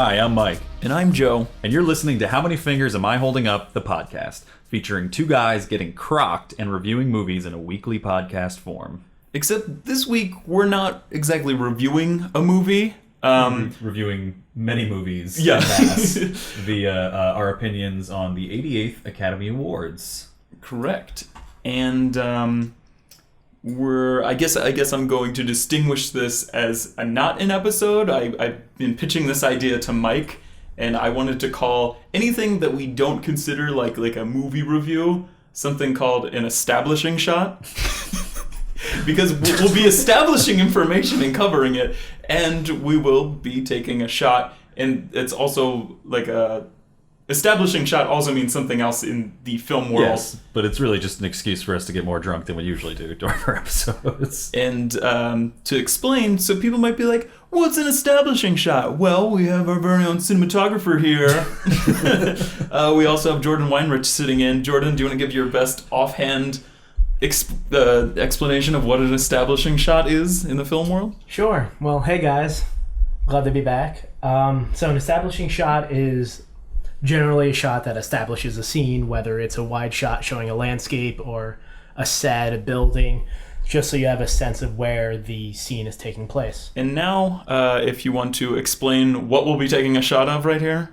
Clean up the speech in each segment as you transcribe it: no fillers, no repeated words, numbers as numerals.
Hi, I'm Mike. And I'm Joe. And you're listening to How Many Fingers Am I Holding Up, the podcast, featuring two guys getting crocked and reviewing movies in a weekly podcast form. Except this week, we're not exactly reviewing a movie. Reviewing many movies Yeah. en masse via our opinions on the 88th Academy Awards. Correct. And I guess I'm going to distinguish this as not an episode. I've been pitching this idea to Mike, and I wanted to call anything that we don't consider like a movie review something called an establishing shot. Because we'll be establishing information and covering it, and we will be taking a shot. And it's also like a establishing shot also means something else in the film world. Yes, but it's really just an excuse for us to get more drunk than we usually do during our episodes. And to explain, so people might be like, what's an establishing shot? Well, we have our very own cinematographer here. We also have Jordan Weinrich sitting in. Jordan, do you want to give your best offhand explanation of what an establishing shot is in the film world? Sure. Well, hey guys. Glad to be back. So an establishing shot is generally a shot that establishes a scene, whether it's a wide shot showing a landscape or a set, a building, just so you have a sense of where the scene is taking place. And now, if you want to explain what we'll be taking a shot of right here.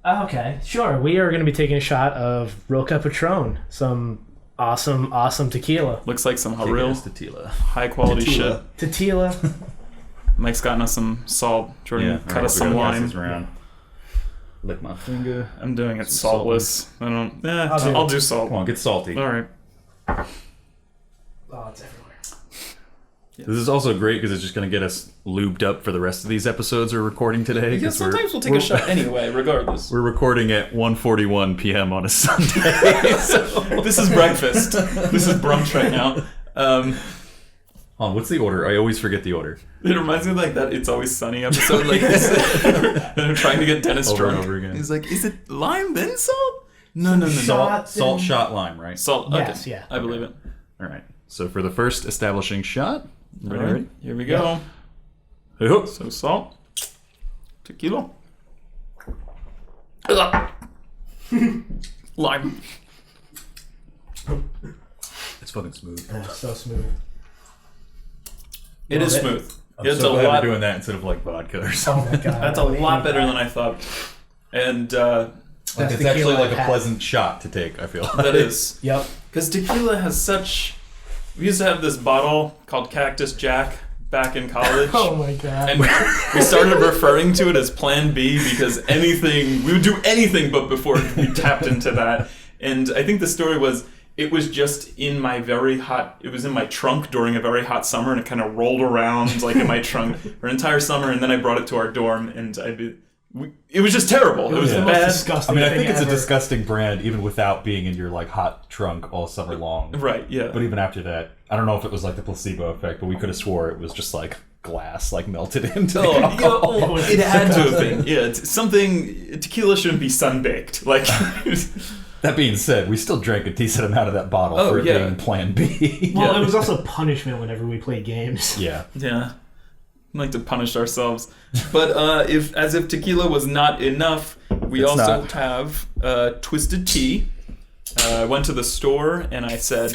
Okay, sure. We are going to be taking a shot of Roca Patron, some awesome tequila. Looks like some real tequila. high quality shit. Tequila. Mike's gotten us some salt. Jordan cut us some lime. Lick my finger. I'm doing it saltless. I don't. I'll do salt. Come on, get salty. All right. Oh, it's everywhere. This is also great because it's just going to get us lubed up for the rest of these episodes we're recording today. Yeah, sometimes we'll take a shot anyway, regardless. We're recording at 1:41 p.m. on a Sunday. So this is breakfast. This is brunch right now. What's the order? I always forget the order. It reminds me of like that It's Always Sunny episode. Like this, they're trying to get Dennis Over drunk. and over again. He's like, is it lime then salt? No. Salt shot lime, right? Salt. Okay. Yes, yeah. I believe it. All right. So for the first establishing shot, All right. Here we go. Yep. So salt, tequila, lime. It's fucking smooth. So smooth. It is smooth. I'm It's so a glad lot. we're doing that instead of like vodka or Oh something. my god. That's a lot better than I thought. And Like it's actually like a pleasant shot to take, I feel. that is. Yep. Because tequila has such... We used to have this bottle called Cactus Jack back in college. Oh my god. And we started referring to it as Plan B because we would do anything but before we tapped into that. And I think the story was, it was just it was in my trunk during a very hot summer, and it kind of rolled around like in my trunk for an entire summer, and then I brought it to our dorm, and it was just terrible. It was the bad. most disgusting I mean, I thing think it's a ever. disgusting brand even without being in your like hot trunk all summer long. Right, yeah. But even after that, I don't know if it was like the placebo effect, but we could have swore it was just like glass like melted into the alcohol. It had to have been. Yeah, it's something. Tequila shouldn't be sun-baked. Like... That being said, we still drank a decent amount of that bottle for it being Plan B. Well, Yeah. it was also punishment whenever we played games. Yeah. Yeah, we like to punish ourselves. But if tequila was not enough, we It's also not. have Twisted Tea. I went to the store and I said,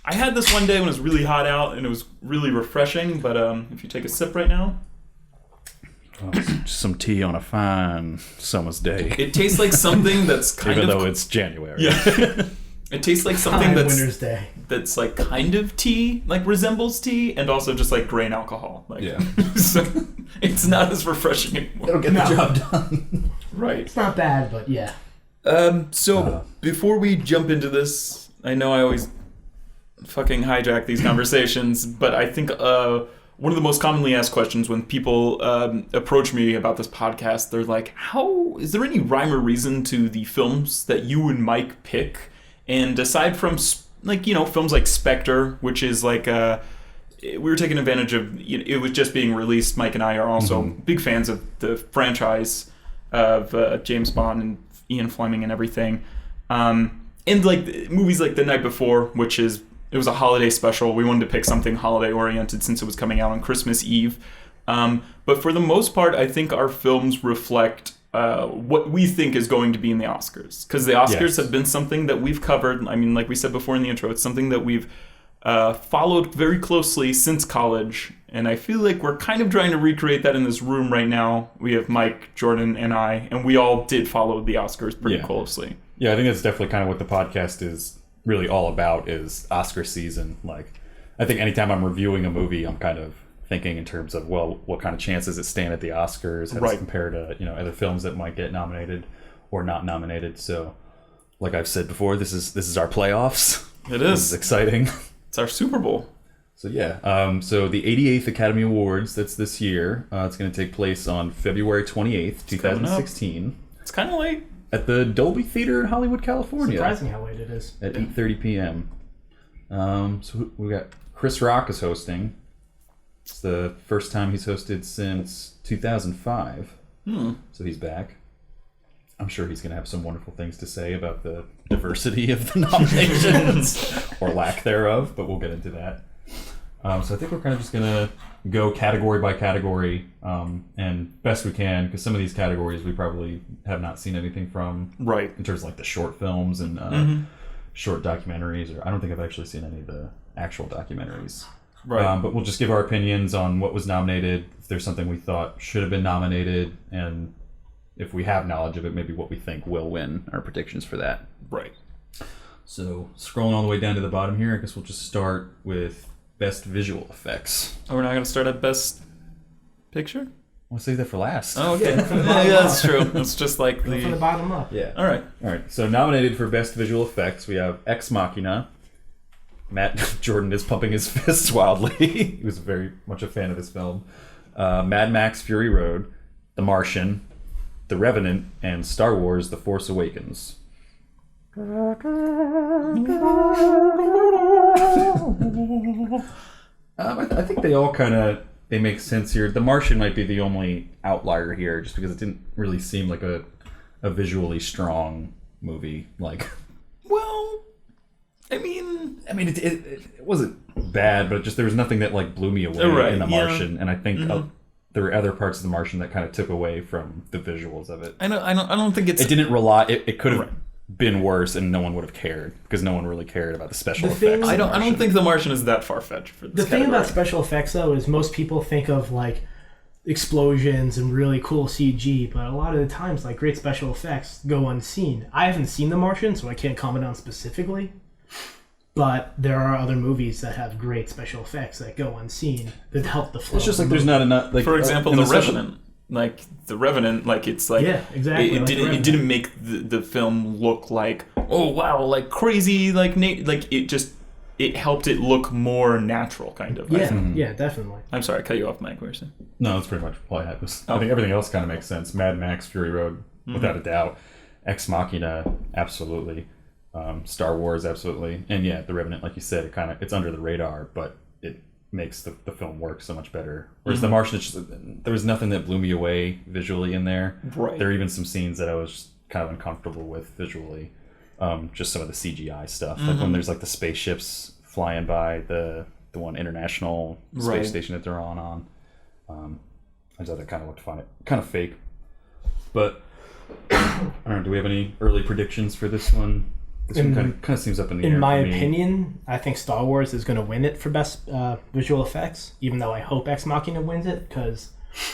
I had this one day when it was really hot out and it was really refreshing, but if you take a sip right now, Just some tea on a fine summer's day. it tastes like something that's kind Even of... though it's January. Yeah. It tastes like something Fine Winter's Day. that's like kind of tea, like resembles tea, and also just like grain alcohol. Like, Yeah. so it's not as refreshing anymore. It'll get the job done. Right. It's not bad, but yeah. So before we jump into this, I know I always fucking hijack these conversations, but I think one of the most commonly asked questions when people approach me about this podcast, they're like, is there any rhyme or reason to the films that you and Mike pick? And aside from films like Spectre, which is like we were taking advantage of, it was just being released. Mike and I are also big fans of the franchise of James Bond and Ian Fleming and everything. And like movies like The Night Before, which is, it was a holiday special. We wanted to pick something holiday oriented since it was coming out on Christmas Eve. But for the most part, I think our films reflect what we think is going to be in the Oscars. Because the Oscars Yes. have been something that we've covered. I mean, like we said before in the intro, it's something that we've followed very closely since college. And I feel like we're kind of trying to recreate that in this room right now. We have Mike, Jordan, and I, and we all did follow the Oscars pretty Yeah. closely. Yeah, I think that's definitely kind of what the podcast is really all about, is Oscar season. Like, I think anytime I'm reviewing a movie, I'm kind of thinking in terms of, well, what kind of chances it stand at the Oscars, how does Right. it compare to, other films that might get nominated or not nominated. So, like I've said before, this is our playoffs. It This is is. exciting. It's our Super Bowl. So yeah, so the 88th Academy Awards, that's this year. It's going to take place on February 28th, coming up. 2016, It's kind of late. at the Dolby Theater in Hollywood, California, Surprising how late it is. at 8:30 p.m. So we got Chris Rock is hosting. It's the first time he's hosted since 2005. So he's back. I'm sure he's going to have some wonderful things to say about the diversity of the nominations, or lack thereof, but we'll get into that. So I think we're kind of just going to go category by category, and best we can, because some of these categories we probably have not seen anything from, Right. in terms of like the short films and short documentaries, or I don't think I've actually seen any of the actual documentaries. Right. But we'll just give our opinions on what was nominated, if there's something we thought should have been nominated, and if we have knowledge of it, maybe what we think will win, our predictions for that. Right. So scrolling all the way down to the bottom here, I guess we'll just start with Best Visual Effects. Oh, we're not going to start at Best Picture? I'll save that for last. Oh, okay. Yeah, from the Yeah, bottom that's up. true. It's just like Go from the the... bottom up. Yeah. All right. All right. So nominated for Best Visual Effects, we have Ex Machina. Matt Jordan is pumping his fists wildly. He was very much a fan of this film. Mad Max Fury Road, The Martian, The Revenant, and Star Wars The Force Awakens. I think they all kind of they make sense here. The Martian might be the only outlier here, just because it didn't really seem like a visually strong movie. Like, Well, I mean... it wasn't bad, but just there was nothing that like blew me away Right, in The yeah. Martian, and I think there were other parts of The Martian that kind of took away from the visuals of it. I don't think it's... It didn't rely. It could have Right. been worse, and no one would have cared, because no one really cared about the special The thing- effects. of I The don't Martian. think The Martian is that far-fetched for The this thing category. about special effects, though, is most people think of like explosions and really cool CG, but a lot of the times, like great special effects go unseen. I haven't seen The Martian, so I can't comment on specifically. But there are other movies that have great special effects that go unseen that help the flow. It's just of like the there's movie. not enough. Like, For example, in The special- Revenant. Like, The Revenant, like, it's like... Yeah, exactly, It like The didn't. It Revenant. didn't make the film look like, oh wow, like crazy, like like it just it helped it look more natural, kind of. I Yeah, think. yeah, definitely. I'm sorry, I cut you off, Mike. What were you saying? No, that's pretty much all I had. Was, Oh. I think everything else kind of makes sense. Mad Max, Fury Road, without a doubt. Ex Machina, absolutely. Star Wars, absolutely. And yeah, The Revenant, like you said, it's under the radar, but it makes the film work so much better. Whereas The Martian, it's just, there was nothing that blew me away visually in there. Right. There are even some scenes that I was kind of uncomfortable with visually. Just some of the CGI stuff, like when there's like the spaceships flying by the one international space Right. station that they're on. I thought that kind of looked funny, kind of fake. But I don't know. Do we have any early predictions for this one? This one kind of seems up in the air. In my for me. opinion, I think Star Wars is going to win it for best visual effects, even though I hope Ex Machina wins it, because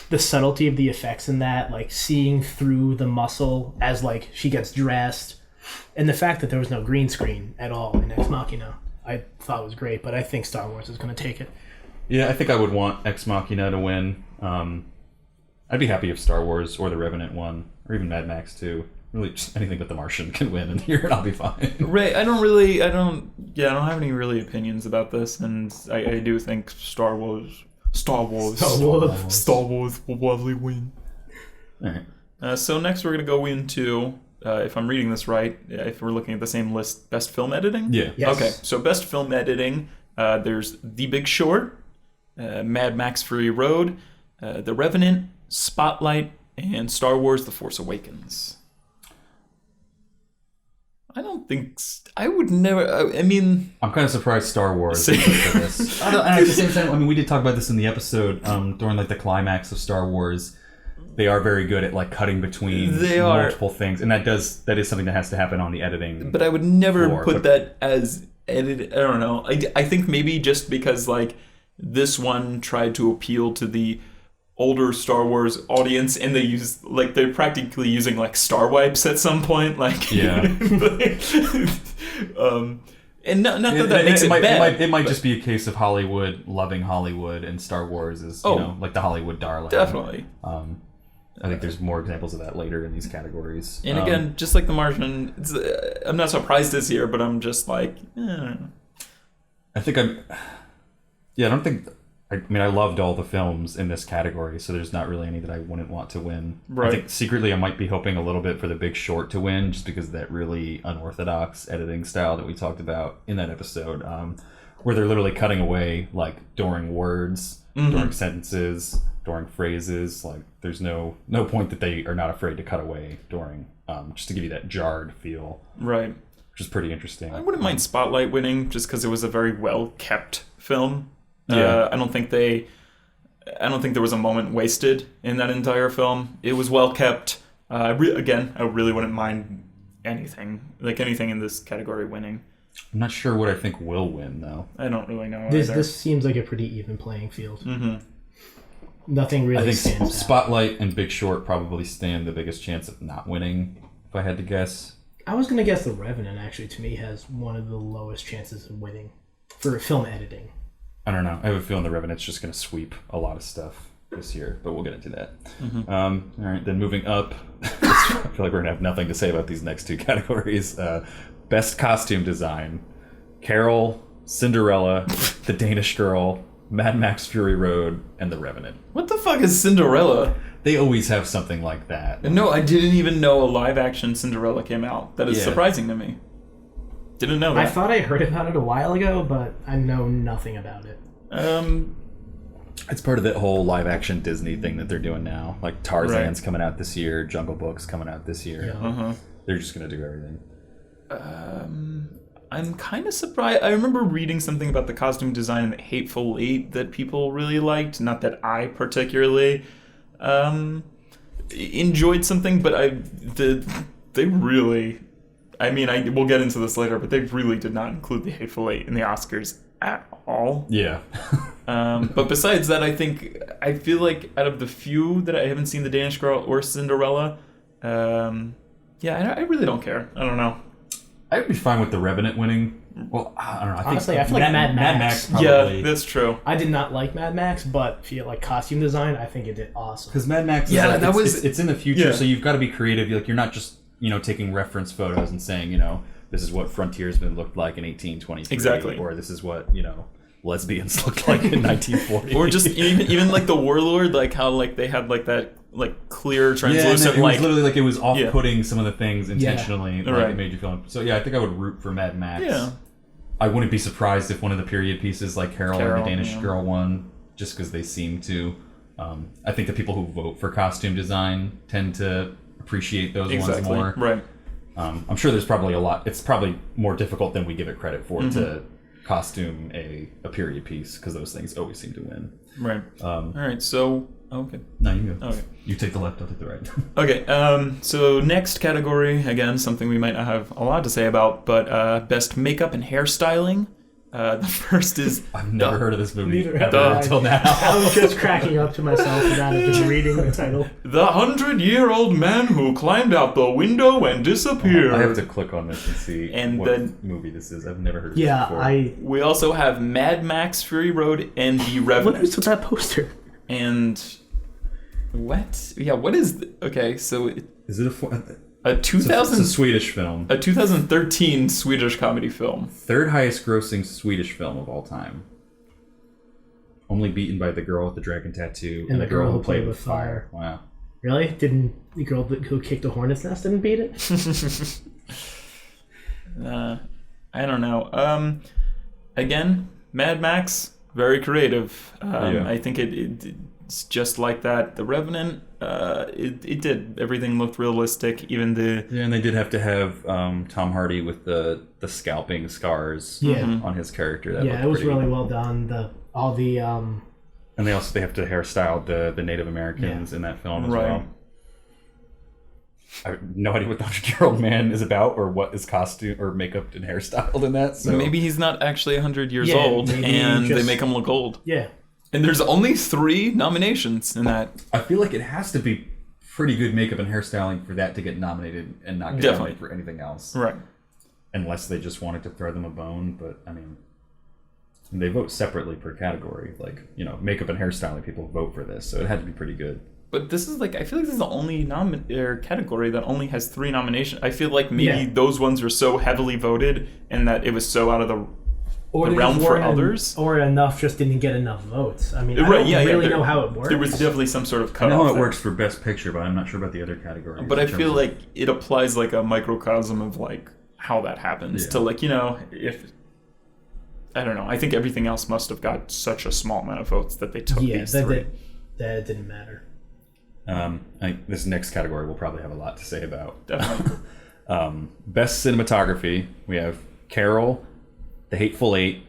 the subtlety of the effects in that, like seeing through the muscle as like she gets dressed, and the fact that there was no green screen at all in Ex Machina, I thought was great. But I think Star Wars is going to take it. Yeah, I think I would want Ex Machina to win. I'd be happy if Star Wars or The Revenant won, or even Mad Max 2. Really, just anything but The Martian can win in here, and I'll be fine. Right. I don't have any really opinions about this, and I do think Star Wars will probably win. All right. So next we're gonna go into, if I'm reading this right, if we're looking at the same list, best film editing. Yeah. Yes. Okay, so best film editing, there's The Big Short, Mad Max Fury Road, The Revenant, Spotlight, and Star Wars The Force Awakens. I don't don't think I would never. I mean, I'm kind of surprised Star Wars Same. is for this. And at the same time, I mean, we did talk about this in the episode during like the climax of Star Wars. They are very good at like cutting between multiple things, and that is something that has to happen on the editing. But I would never floor, put that as edit. I don't know. I think maybe just because like this one tried to appeal to the older Star Wars audience, and they're practically using like star wipes at some point, like Yeah. And not that makes it bad. It might just be a case of Hollywood loving Hollywood, and Star Wars is like the Hollywood darling. Definitely. I think there's more examples of that later in these categories. And again, just like The Martian, I'm not surprised this year, but I'm just like, I don't know. I think I don't think. I mean, I loved all the films in this category, so there's not really any that I wouldn't want to win. Right. I think secretly I might be hoping a little bit for The Big Short to win, just because of that really unorthodox editing style that we talked about in that episode, where they're literally cutting away like during words, during sentences, during phrases. Like there's no point that they are not afraid to cut away during, just to give you that jarred feel. Right. Which is pretty interesting. I wouldn't mind Spotlight winning, just because it was a very well kept film. Yeah. I don't think there was a moment wasted in that entire film. It was well kept. I really wouldn't mind anything in this category winning. I'm not sure what I think will win though. I don't really know. This seems like a pretty even playing field. Nothing really I think stands out. Spotlight and Big Short probably stand the biggest chance of not winning, if I had to guess. I was going to guess The Revenant, actually, to me, has one of the lowest chances of winning for film editing. I don't know. I have a feeling The Revenant's just going to sweep a lot of stuff this year, but we'll get into that. All right, then moving up. I feel like we're going to have nothing to say about these next two categories. Best Costume Design. Carol, Cinderella, The Danish Girl, Mad Max Fury Road, and The Revenant. What the fuck is Cinderella? They always have something like that. No, I didn't even know a live action Cinderella came out. That is surprising to me. Didn't know that. I thought I heard about it a while ago, but I know nothing about it. It's part of that whole live action Disney thing that they're doing now. Like Tarzan's coming out this year, Jungle Book's coming out this year. Yeah. They're just going to do everything. I'm kind of surprised. I remember reading something about the costume design in The Hateful Eight that people really liked. Not that I particularly enjoyed something, but they really... I mean, we'll get into this later, but they really did not include The Hateful Eight in the Oscars at all. Yeah. But besides that, I feel like out of the few that I haven't seen The Danish Girl or Cinderella, I really don't care. I don't know. I'd be fine with The Revenant winning. Well, I don't know. Honestly, I feel like Mad Max probably. Yeah, that's true. I did not like Mad Max, but feel like costume design, I think it did awesome. Because Mad Max is it's in the future, so you've got to be creative. Like, you're not just, taking reference photos and saying, this is what frontiersmen looked like in 1823. Exactly. Or this is what, lesbians looked like in 1940. Or just even like the Warlord, like how like they had like that like clear translucent it like was literally like it was off-putting some of the things intentionally. Yeah. Like Right. It made you feel. So yeah, I think I would root for Mad Max. Yeah. I wouldn't be surprised if one of the period pieces like Carol or The Danish yeah. Girl won, just because they seem to. I think the people who vote for costume design tend to appreciate those ones more. Right. I'm sure there's probably a lot. It's probably more difficult than we give it credit for to costume a period piece, because those things always seem to win. Right. All right. So okay. No, you go. Okay. You take the left, I'll take the right. Okay. So next category, again, something we might not have a lot to say about, but best makeup and hairstyling. The first is I've never heard of this movie Neither have ever I. until now. I was just cracking up to myself without just reading the title. The 100-year-old man who climbed out the window and disappeared. I have to click on this and see And what then- movie this is. I've never heard of Yeah, this before. We also have Mad Max Fury Road and The What Revenant. is with that poster? And what? Yeah, what is... Okay, so Is it a it's a 2000... Swedish film. A 2013 Swedish comedy film. Third highest grossing Swedish film of all time. Only beaten by The Girl with the Dragon Tattoo And The Girl Who Played with Fire. Wow. Really? Didn't the girl who kicked the hornet's nest didn't beat it? I don't know. Again, Mad Max, very creative. Yeah. I think it it's just like that. The Revenant, it did. Everything looked realistic. Even the Yeah, and they did have to have Tom Hardy with the scalping scars on his character. That looked it was pretty- really well done. And they have to hairstyle the Native Americans in that film as Right. well. I have no idea what the 100-year-old man is about, or what is costume or makeup and hairstyled in that. So maybe he's not actually 100 years Yeah, old, maybe and they just- make him look old. Yeah. And there's only 3 nominations in that. I feel like it has to be pretty good makeup and hairstyling for that to get nominated and not get Definitely. nominated for anything else. Right. Unless they just wanted to throw them a bone, but I mean, they vote separately per category. Like, makeup and hairstyling people vote for this, so it had to be pretty good. But this is I feel like this is the only category that only has 3 nominations. I feel like maybe those ones are so heavily voted and that it was so out of the Or they realm just for weren't others. or enough just didn't get enough votes. I mean, I Right, don't yeah, really there- know how it works. There was definitely some sort of I cutoff. know it there. works for Best Picture, but I'm not sure about the other categories. But I in terms feel of- like it applies like a microcosm of how that happens Yeah. to if I don't know. I think everything else must have got such a small amount of votes that they took these 3. That didn't matter. I think this next category we'll probably have a lot to say about. Definitely. Best cinematography, we have Carol, The Hateful Eight,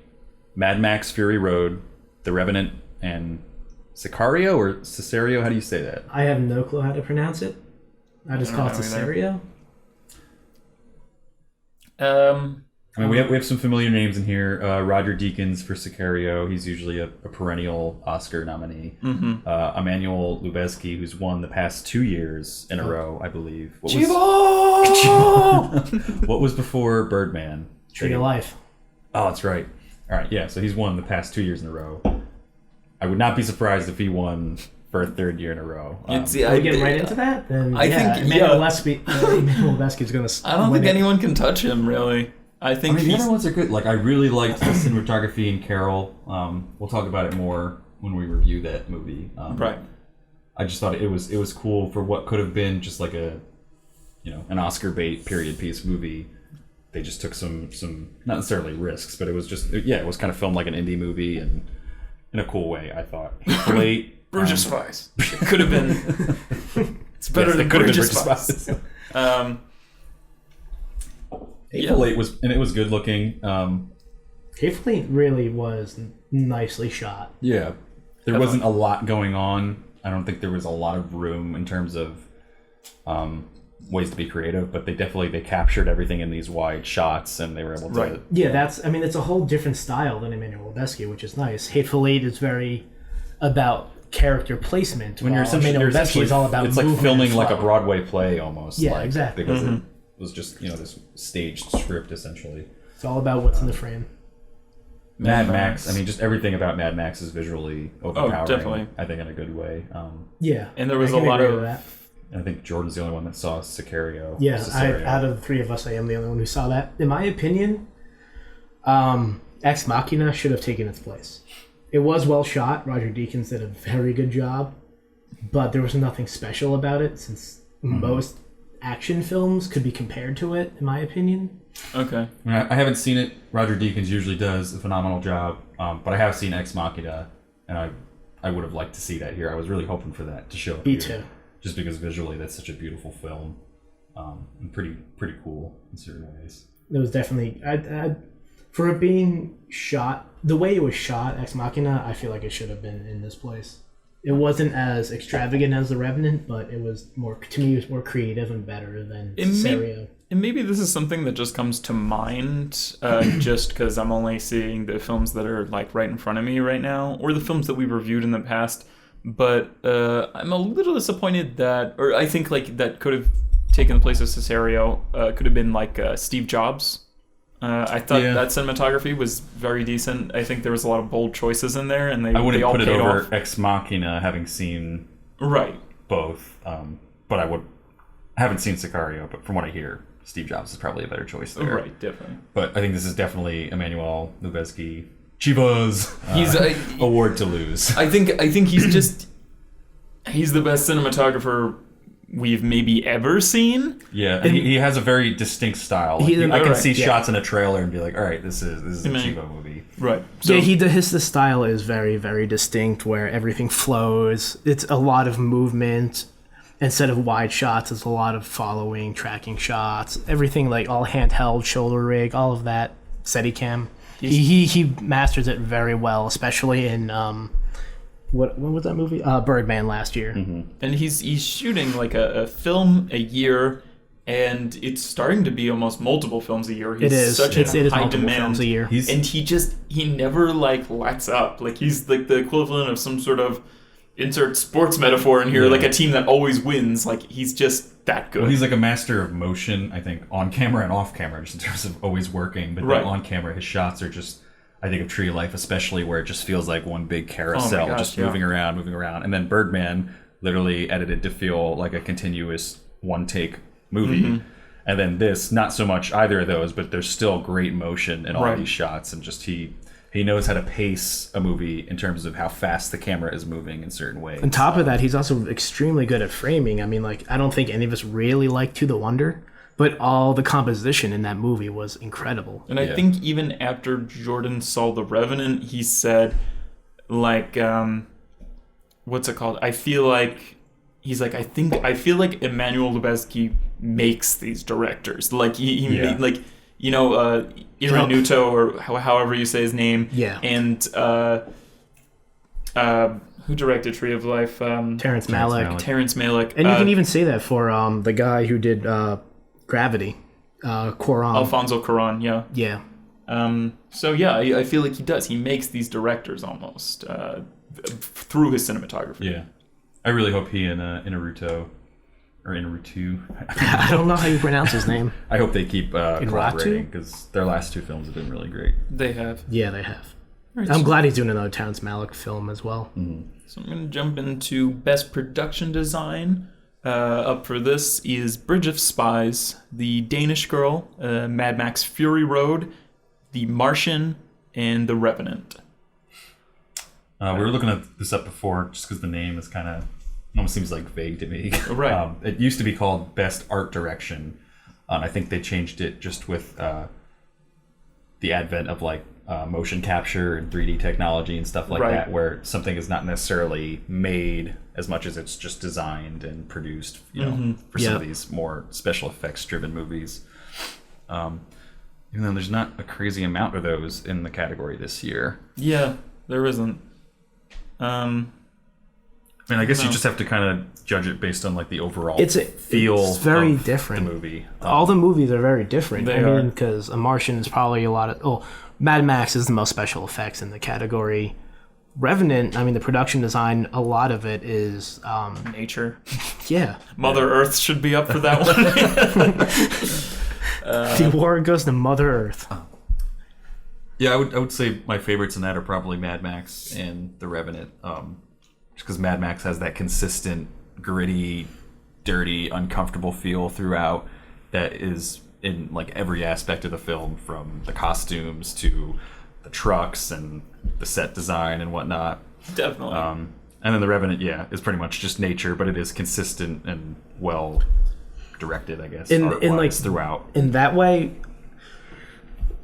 Mad Max Fury Road, The Revenant, and Sicario or Cesario? How do you say that? I have no clue how to pronounce it. I just I call it don't know either. Cesario. I mean, we have some familiar names in here. Roger Deakins for Sicario. He's usually a perennial Oscar nominee. Mm-hmm. Emmanuel Lubezki, who's won the past 2 years in a row, I believe. What was before Birdman? Tree of Life. Oh, that's right. All right, yeah. So he's won the past 2 years in a row. I would not be surprised if he won for a 3rd year in a row. Are we getting right into that? Then I think, Emmanuel Lubezki is going to. I don't think anyone can touch him, really. I think the other ones are good. Like, I really liked the cinematography in Carol. We'll talk about it more when we review that movie. Right. I just thought it was cool for what could have been just like an Oscar bait period piece movie. They just took some not necessarily risks, but it was just it was kind of filmed like an indie movie and in a cool way. I thought. Hateful Eight, Bridge Spies. It could have been. It's better than Bridge Spies. Hateful Eight was good looking. Hateful Eight really was nicely shot. Yeah, there wasn't a lot going on. I don't think there was a lot of room in terms of ways to be creative, but they captured everything in these wide shots, and they were able to. Right. Yeah, it's a whole different style than Emmanuel Lubezki, which is nice. Hateful Eight is very about character placement. When you're Emmanuel Lubezki is all about it's like movement filming and like a flow. Broadway play almost. Yeah, like, exactly. Because it was just this staged script essentially. It's all about what's in the frame. Mad Max. I mean, just everything about Mad Max is visually overpowering. definitely. I think in a good way. Yeah, And there was I a can lot agree of. with that. I think Jordan's the only one that saw Sicario. Yeah, Cesario. out of the 3 of us, I am the only one who saw that. In my opinion, Ex Machina should have taken its place. It was well shot. Roger Deakins did a very good job, but there was nothing special about it since most action films could be compared to it, in my opinion. Okay. I mean, I haven't seen it. Roger Deakins usually does a phenomenal job, but I have seen Ex Machina, and I would have liked to see that here. I was really hoping for that to show up Me here, too. just because visually that's such a beautiful film, and pretty cool in certain ways. It was definitely for it being shot the way it was shot. Ex Machina, I feel like it should have been in this place. It wasn't as extravagant as The Revenant, but it was more more creative and better than Cesario. And maybe this is something that just comes to mind just because I'm only seeing the films that are like right in front of me right now, or the films that we've reviewed in the past. But I'm a little disappointed or I think like that could have taken the place of Cesario. Could have been like Steve Jobs. I thought that cinematography was very decent. I think there was a lot of bold choices in there, and I wouldn't they all put it paid over off. Ex Machina, having seen Right. both. But I haven't seen Sicario, but from what I hear, Steve Jobs is probably a better choice there. Right, definitely. But I think this is definitely Emmanuel Lubezki. Chivas. He's award to lose. I think he's the best cinematographer we've maybe ever seen. Yeah, and he has a very distinct style. Like, He- I can alright, see yeah. shots in a trailer and be like, all right, this is a Chivo movie. Right. So, The style is very, very distinct where everything flows. It's a lot of movement. Instead of wide shots, it's a lot of following, tracking shots. Everything like all handheld, shoulder rig, all of that, Steadicam. He masters it very well, especially in what was that movie? Birdman last year. and he's shooting like a film a year, and it's starting to be almost multiple films a year. He's It is. such It is high multiple demand. films a year. He's And he never like lets up. Like he's like the equivalent of some sort of insert sports metaphor in here, Yeah. like a team that always wins. Like he's just that good. well, he's like a master of motion, I think, on camera and off camera, just in terms of always working. But Right. then on camera, his shots are just, I think of Tree of Life especially, where it just feels like one big carousel, gosh, just yeah. moving around. And then Birdman literally edited to feel like a continuous one-take movie. Mm-hmm. And then this, not so much either of those, but there's still great motion in all Right. these shots, and just he knows how to pace a movie in terms of how fast the camera is moving in certain ways. On top of that, he's also extremely good at framing. I mean, like, I don't think any of us really like To the Wonder, but all the composition in that movie was incredible. And I Yeah. think even after Jordan saw The Revenant, he said, like, what's it called? I feel like I feel like Emmanuel Lubezki makes these directors. Like he Yeah. made, like, you know, Iranuto, or however you say his name. Yeah. And who directed Tree of Life? Terrence Malick. Malick. Terrence Malick. And you can even say that for the guy who did Gravity, Cuarón. Alfonso Cuarón, yeah. Yeah. So yeah, I feel like he does. He makes these directors almost through his cinematography. Yeah, I really hope he and Inaruto, or Inarutu, I don't know how you pronounce his name. I hope they keep Inarritu? collaborating, because their last two films have been really great. They have. Yeah, they have. Right, I'm so- glad he's doing another Terrence Malick film as well. So I'm going to jump into Best Production Design. Up for this is Bridge of Spies, The Danish Girl, Mad Max Fury Road, The Martian, and The Revenant. We were looking at this up before, just because the name is kind of almost seems like vague to me. Right. It used to be called Best Art Direction. I think they changed it just with the advent of like motion capture and 3D technology and stuff like Right. that, where something is not necessarily made as much as it's just designed and produced, you know, for some of Yeah. these more special effects driven movies. Even though there's not a crazy amount of those in the category this year. Yeah, there isn't. I mean, I guess you No. just have to kind of judge it based on like the overall It's feel very of different. the movie. All the movies are very different. They I are. mean, because A Martian is probably a lot of... Oh, Mad Max is the most special effects in the category. Revenant, I mean, the production design, a lot of it is... Nature. yeah. Mother Earth should be up for that one. The award goes to Mother Earth. Yeah, I would say my favorites in that are probably Mad Max and The Revenant. Just because Mad Max has that consistent, gritty, dirty, uncomfortable feel throughout that is in like every aspect of the film, from the costumes to the trucks and the set design and whatnot. Definitely. And then The Revenant, yeah, is pretty much just nature, but it is consistent and well directed, I guess, In art-wise like throughout. in that way,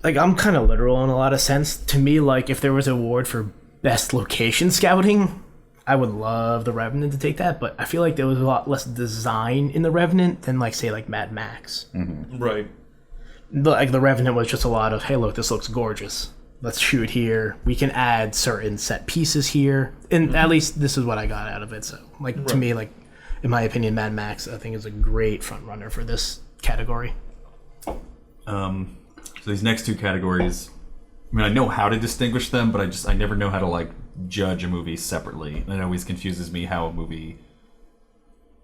like, I'm kind of literal in a lot of sense. To me, like, if there was an award for best location scouting, I would love The Revenant to take that, but I feel like there was a lot less design in The Revenant than, like, say, like Mad Max. right. Like, The Revenant was just a lot of, hey, look, this looks gorgeous. Let's shoot here. We can add certain set pieces here. And at least this is what I got out of it. So, like, to me, like, in my opinion, Mad Max, I think, is a great front runner for this category. So these next two categories, I mean, I know how to distinguish them, but I never know how to like judge a movie separately. And it always confuses me how a movie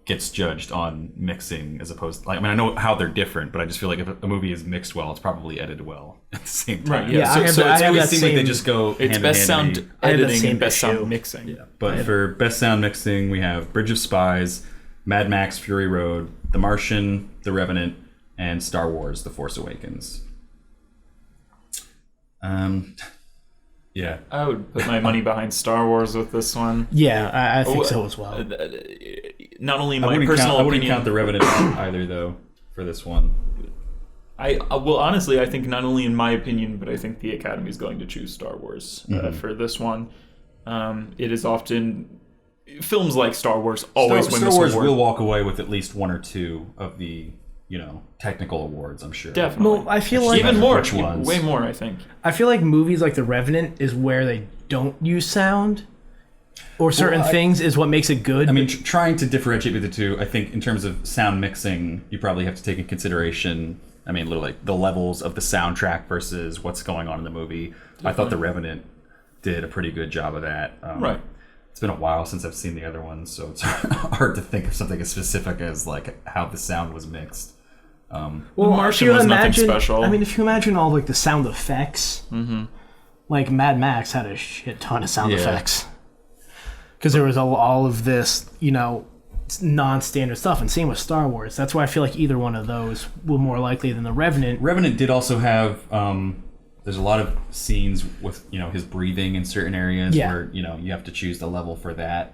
gets judged on mixing as opposed to, like, I mean, I know how they're different, but I just feel like if a movie is mixed well, it's probably edited well at the same time. Right, Yeah, So, I have so that- it's I have It that seems like they same- just go It's hand best in hand sound I have that editing same and best issue. sound mixing. Yeah. But for best sound mixing, we have Bridge of Spies, Mad Max Fury Road, The Martian, The Revenant, and Star Wars: The Force Awakens. Yeah. I would put my money behind Star Wars with this one. Yeah, I think Oh, so as well. not only in I my wouldn't personal count, I wouldn't opinion, count the Revenant either, though, for this one. well, honestly, I think not only in my opinion, but I think the Academy is going to choose Star Wars for this one. It is often films like Star Wars always win Star this Wars award. will walk away with at least one or two of the technical awards. I'm sure. Definitely. Well, I feel like Even more, Which ones? way more, I think. I feel like movies like The Revenant is where they don't use sound, or certain things is what makes it good. I mean, trying to differentiate between the two, I think in terms of sound mixing, you probably have to take in consideration, I mean, literally the levels of the soundtrack versus what's going on in the movie. I thought The Revenant did a pretty good job of that. Right. It's been a while since I've seen the other ones, so it's hard to think of something as specific as like how the sound was mixed. well, Martian if you was nothing imagine, special. I mean, if you imagine all like the sound effects, like Mad Max had a shit ton of sound Yeah. effects because there was all of this, non-standard stuff, and same with Star Wars. That's why I feel like either one of those were more likely than The Revenant. Revenant did also have there's a lot of scenes with his breathing in certain areas where you have to choose the level for that.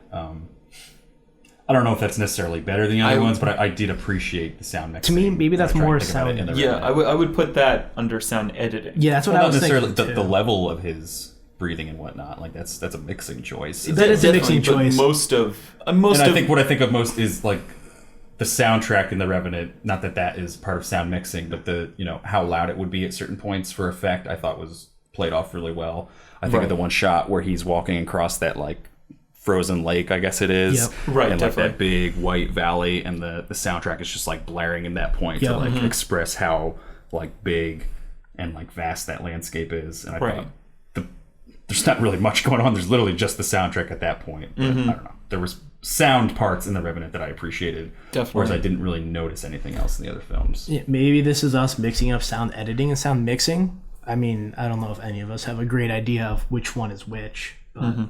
I don't know if that's necessarily better than the other ones, but I did appreciate the sound mixing. To me, maybe that's when I tried more to think about it in sound. the Yeah, Revenant. I would put that under sound editing. Yeah, that's what Well, I not was necessarily thinking the too. level of his breathing and whatnot. Like that's a mixing choice. That is a mixing Definitely, choice. But most And I of think what I think of most is like the soundtrack in The Revenant. Not that is part of sound mixing, but the how loud it would be at certain points for effect. I thought was played off really well. I think of the one shot where he's walking across that like frozen lake, I guess it is, Yep. Right, and like definitely. that big white valley, and the soundtrack is just like blaring in that point to Yep. like express how like big and like vast that landscape is. And I Right. thought there's not really much going on. There's literally just the soundtrack at that point. But I don't know. There was sound parts in The Revenant that I appreciated, Definitely. whereas I didn't really notice anything else in the other films. Yeah, maybe this is us mixing up sound editing and sound mixing. I mean, I don't know if any of us have a great idea of which one is which. But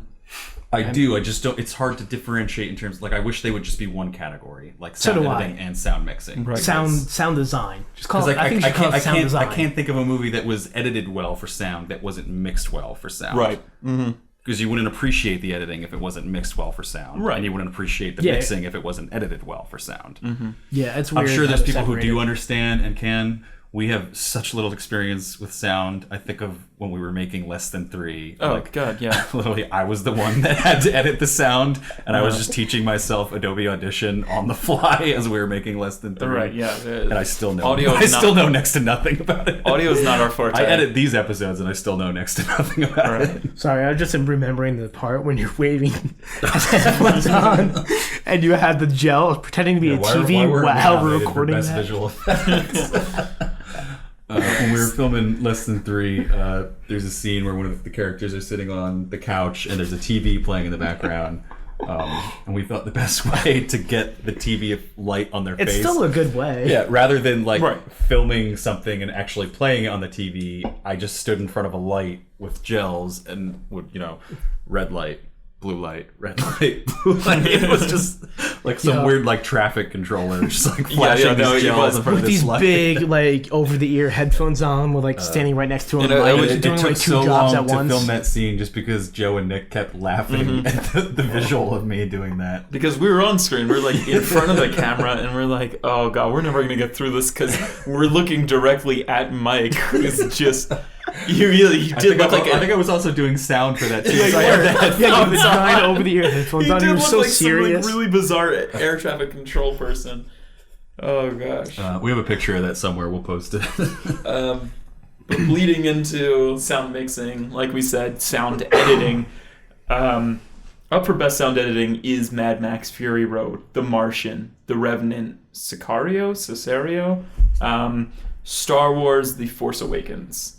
I do. I just don't. It's hard to differentiate in terms. Like, I wish they would just be one category, like So sound do I. editing and sound mixing. Right. sound design. Just call Because it. I think you should call it sound design. I can't think of a movie that was edited well for sound that wasn't mixed well for sound. Right. Because you wouldn't appreciate the editing if it wasn't mixed well for sound. Right. And you wouldn't appreciate the Yeah. mixing if it wasn't edited well for sound. Yeah, it's I'm weird. sure how there's they're people who do separated. understand and can. We have such little experience with sound. I think of when we were making Less Than 3. Oh like, God, yeah. literally, I was the one that had to edit the sound, and I was just teaching myself Adobe Audition on the fly as we were making Less Than 3. Right. Yeah. And I still know. Audio I is not- still know next to nothing about it. Audio is not our forte. I edit these episodes, and I still know next to nothing about Right. it. Sorry, I was just remembering the part when you're waving headphones on, and you had the gel pretending to be a TV while we're recording best that. visual effects. When we were filming Less Than 3, there's a scene where one of the characters are sitting on the couch and there's a TV playing in the background. And we thought the best way to get the TV light on their It's face. still a good way. Yeah, rather than like Right. filming something and actually playing it on the TV, I just stood in front of a light with gels and would, red light, blue light, red light, blue light. It was just like some Yeah. weird like traffic controller just like flashing no, these it gels was. in front With of this these light. big, like, over-the-ear headphones on, with like standing right next to him, and like, it doing It took like two so jobs long at to once. film that scene just because Joe and Nick kept laughing at the visual of me doing that. Because we were on screen, we're like in front of the camera, and we're like, "Oh God, we're never gonna get through this," because we're looking directly at Mike, who's just you did look like I think I was also doing sound for that too. Yeah, so I you had were. the Yeah, you headphones have the on. giant over-the-ear headphones you on. did You were look so like serious. some like, really bizarre air traffic control person. Oh gosh. We have a picture of that somewhere. We'll post it. But bleeding into sound mixing, like we said, sound editing. Up for best sound editing is Mad Max Fury Road, The Martian, The Revenant, Sicario, Star Wars, The Force Awakens.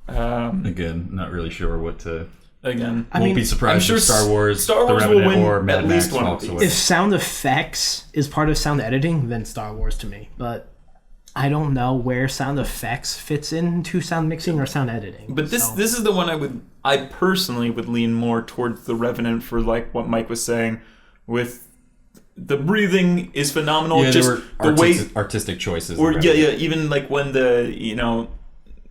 Again, not really sure what to. Again, I Won't mean, be surprised I'm sure if Star Wars, Star The Wars will Revenant, win or Mad at Max least one of walks these. away. If sound effects is part of sound editing, then Star Wars to me. But I don't know where sound effects fits into sound mixing or sound editing. But this So- this is the one I personally would lean more towards The Revenant for, like what Mike was saying, with the breathing is phenomenal. Yeah, just there were the way, artistic choices. or in yeah, Revenant. even like when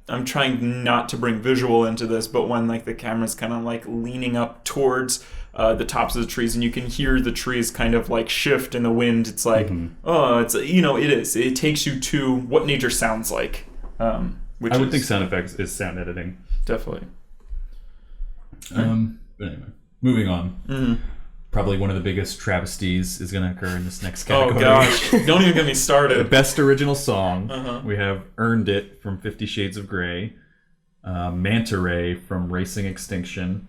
I'm trying not to bring visual into this, but when like the camera's kind of like leaning up towards the tops of the trees, and you can hear the trees kind of like shift in the wind. It's like, oh, it's it takes you to what nature sounds like. Which I would think sound effects is sound editing. Definitely. But anyway, moving on. Probably one of the biggest travesties is going to occur in this next category. Oh gosh, don't even get me started. Best original song. We have "Earned It" from 50 Shades of Grey, "Manta Ray" from Racing Extinction,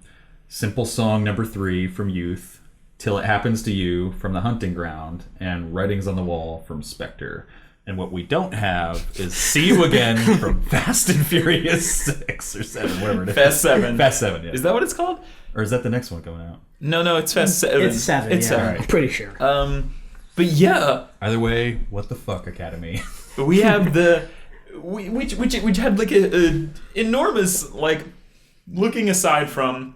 "Simple Song No. 3" from Youth, "Till It Happens to You" from The Hunting Ground, and "Writings on the Wall" from Spectre. And what we don't have is "See You Again" from Fast and Furious 6 or 7, whatever it is. Fast 7. Fast 7, yeah. Is that what it's called? Or is that the next one coming out? No, it's Fast 7. It's 7. It's yeah, 7. I'm pretty sure. But yeah, Either way, what the fuck, Academy? we have which had like a enormous, like, looking aside from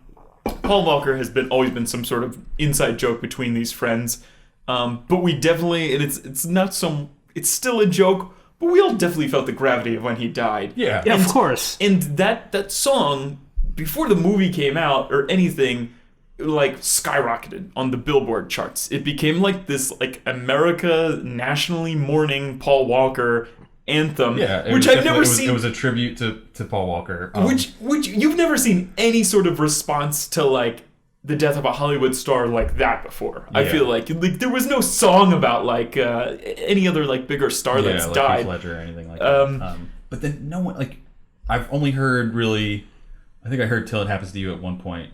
Paul Walker has always been some sort of inside joke between these friends, but we definitely, and it's still a joke, but we all definitely felt the gravity of when he died. Yeah. Yeah, of course. And that song, before the movie came out or anything, like skyrocketed on the Billboard charts. It became like this like America nationally mourning Paul Walker anthem, which I've never seen. It was a tribute to Paul Walker. Which you've never seen any sort of response to like the death of a Hollywood star like that before. I feel like there was no song about like any other like bigger star that's like died. Heath Ledger or anything like that. But then no one, like, I've only heard really, I think I heard "Till It Happens to You" at one point.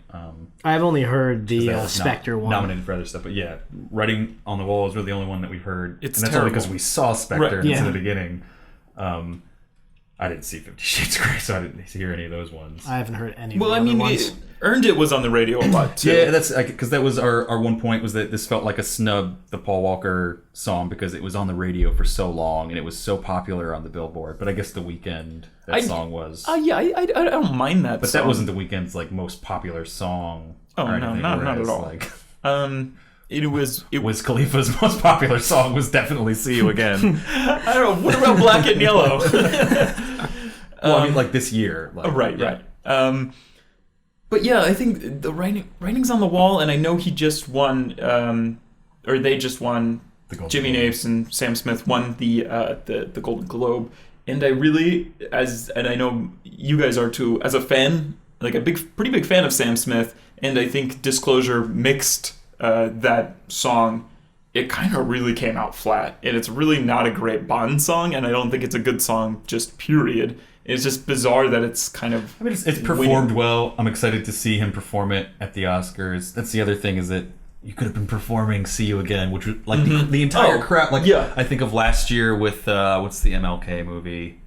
I've only heard the That was Spectre one. nominated for other stuff, but yeah, "Writing on the Wall" is really the only one that we've heard. It's and that's terrible. only because we saw Spectre Right. and it's in Yeah. the beginning. I didn't see 50 Shades of Grey, so I didn't hear any of those ones. I haven't heard any of Well, the I other mean, ones. Earned It was on the radio a lot too. Yeah, that's because that was our one point, was that this felt like a snub, the Paul Walker song, because it was on the radio for so long and it was so popular on the Billboard. But I guess The Weeknd, that song was. Yeah, I don't mind that. But song. that wasn't The Weeknd's like most popular song. Oh, or no, anything, not at whereas, all. Like, It was. Wiz Khalifa's most popular song was definitely "See You Again." I don't know. What about Black and Yellow? Well, I mean, like this year. Like, Right. But yeah, I think the writing's on the wall, and I know he just won, or they just won. The Golden Jimmy Globe. Napes and Sam Smith won the Golden Globe, and I really, and I know you guys are too, as a fan, like a pretty big fan of Sam Smith, and I think Disclosure mixed that song. It kind of really came out flat, and it's really not a great Bond song, and I don't think it's a good song, just period. It's just bizarre that it's kind of. I mean, it's performed well. I'm excited to see him perform it at the Oscars. That's the other thing, is that you could have been performing "See You Again," which was like the entire crowd. Like, I think of last year with what's the MLK movie?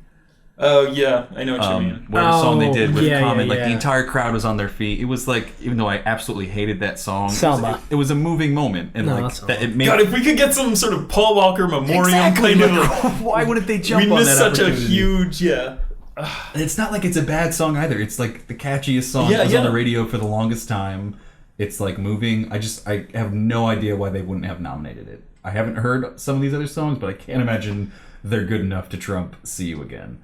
Oh yeah, I know what you mean. Whatever song they did with yeah, Common, yeah, like yeah. the entire crowd was on their feet. It was like, even though I absolutely hated that song, Selma. it was a moving moment, and No, like that's that, it made. God, if we could get some sort of Paul Walker memorial Exactly, kind like, of. why wouldn't they jump We on missed that such a opportunity? huge, And it's not like it's a bad song either. It's like the catchiest song that was on the radio for the longest time. It's like moving. I have no idea why they wouldn't have nominated it. I haven't heard some of these other songs, but I can't imagine they're good enough to trump "See You Again."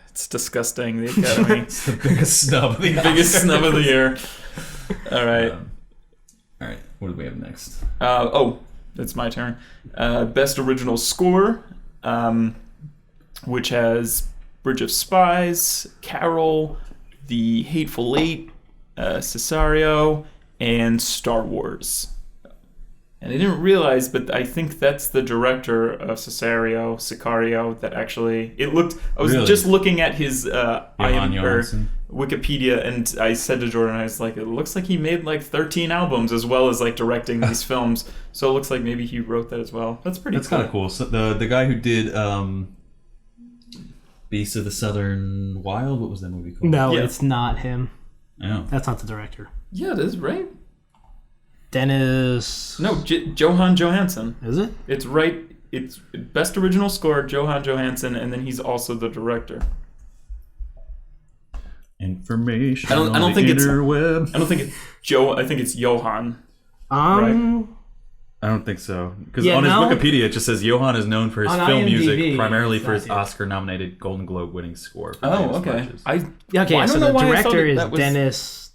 It's disgusting, the Academy. It's the biggest snub of the Biggest snub of the year. All right. All right, what do we have next? It's my turn. Best Original Score, which has Bridge of Spies, Carol, The Hateful Eight, Cesario, and Star Wars. And I didn't realize, but I think that's the director of Sicario that actually... I was Really? just looking at his Johansson? Wikipedia, and I said to Jordan, I was like, it looks like he made like 13 albums as well as like directing these films. So it looks like maybe he wrote that as well. That's pretty That's cool. kind of cool. So the guy who did Beasts of the Southern Wild, what was that movie called? No, Yeah. it's not him. Oh. That's not the director. Yeah, it is, right? Dennis. No, Johan Johansson. Is it? It's right. It's Best Original Score, Johan Johansson, and then he's also the director. Information. I don't think it's- interweb. I don't think it's Joe. I think it's Johan. I don't think so. Because Yeah, on his no? Wikipedia, it just says Johan is known for his On film IMDb, music, primarily it's for not his here. Oscar-nominated Golden Globe winning score. For Oh, Famous okay. Matches. Okay, I so don't know the why I thought director that is was- Dennis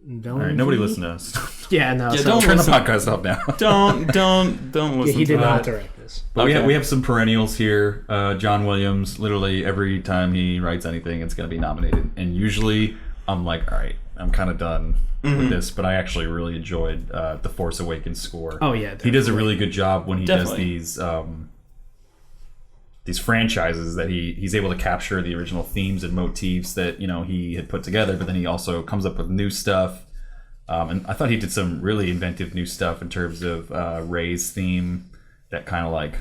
Don't. All right, nobody listen to us. Yeah, no. Yeah, so don't Turn the listen. podcast off now. Don't listen Yeah, he to did not that. direct this. But Okay. we have some perennials here. John Williams, literally every time he writes anything, it's going to be nominated. And usually I'm like, all right, I'm kind of done with this. But I actually really enjoyed the Force Awakens score. Oh yeah, He does a really good job when he Definitely. does these franchises that he's able to capture the original themes and motifs that he had put together, but then he also comes up with new stuff. And I thought he did some really inventive new stuff in terms of Rey's theme, that kind of like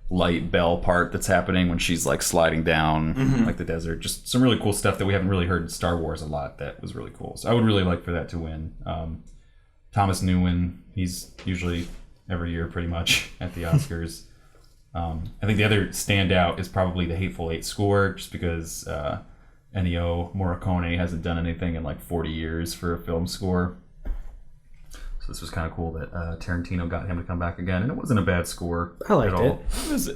light bell part that's happening when she's like sliding down like the desert. Just some really cool stuff that we haven't really heard in Star Wars a lot. That was really cool. So I would really like for that to win. Thomas Newman, he's usually every year pretty much at the Oscars. I think the other standout is probably the Hateful Eight score, just because Ennio Morricone hasn't done anything in like 40 years for a film score. So this was kind of cool that Tarantino got him to come back again, and it wasn't a bad score. I liked at all.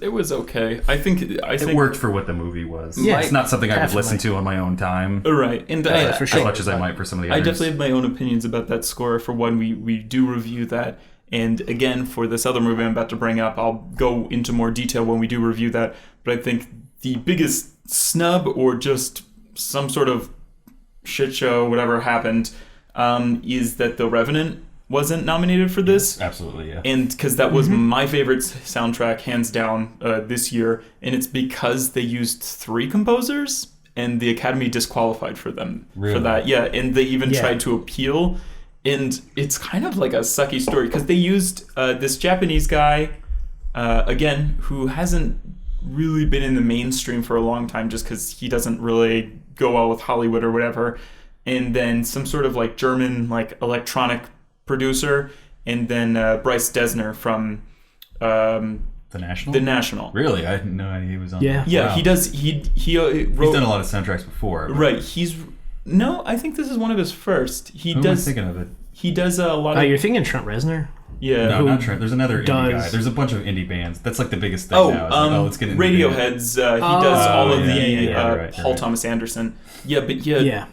It was okay. I think It worked for what the movie was. Yeah, It's not something I would definitely. listen to on my own time Right, and Yeah, for as sure. much as I might for some of the I others. definitely have my own opinions about that score for when we do review that. And again, for this other movie I'm about to bring up, I'll go into more detail when we do review that. But I think the biggest snub, or just some sort of shit show, whatever happened, is that The Revenant wasn't nominated for this. Absolutely, yeah. And because that was my favorite soundtrack, hands down, this year. And it's because they used 3 composers, and the Academy disqualified for them for Really? that. Yeah, and they even Yeah. tried to appeal. And it's kind of like a sucky story, because they used this Japanese guy, again, who hasn't really been in the mainstream for a long time, just because he doesn't really go well with Hollywood or whatever. And then some sort of like German like electronic producer, and then Bryce Dessner from The National? The National. Really? I had no idea he was on Yeah. that. Yeah, Wow. he does. He He's wrote. done a lot of soundtracks before. but Right, no, I think this is one of his first. He Who am I does. thinking of it? He does a lot Oh, of. you're thinking Trent Reznor? Yeah. No, who not Trent. There's another indie guy. does- There's a bunch of indie bands. That's like the biggest thing Oh, now. It's like, let's get into Radiohead's. He does Oh, all of yeah, the yeah, you're right, Paul right. Thomas Anderson. Yeah, but Yeah.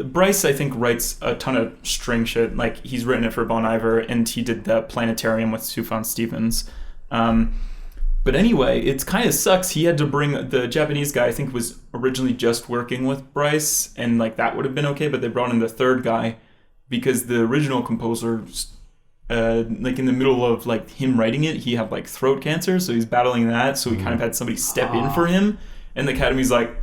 Bryce, I think, writes a ton of string shit. Like, he's written it for Bon Iver, and he did the Planetarium with Sufjan Stevens. But anyway, it kind of sucks. He had to bring the Japanese guy, I think, was originally just working with Bryce, and like that would have been okay, but they brought in the third guy because the original composer, like in the middle of like him writing it, he had like throat cancer, so he's battling that. So he kind of had somebody step in for him, and the Academy's like,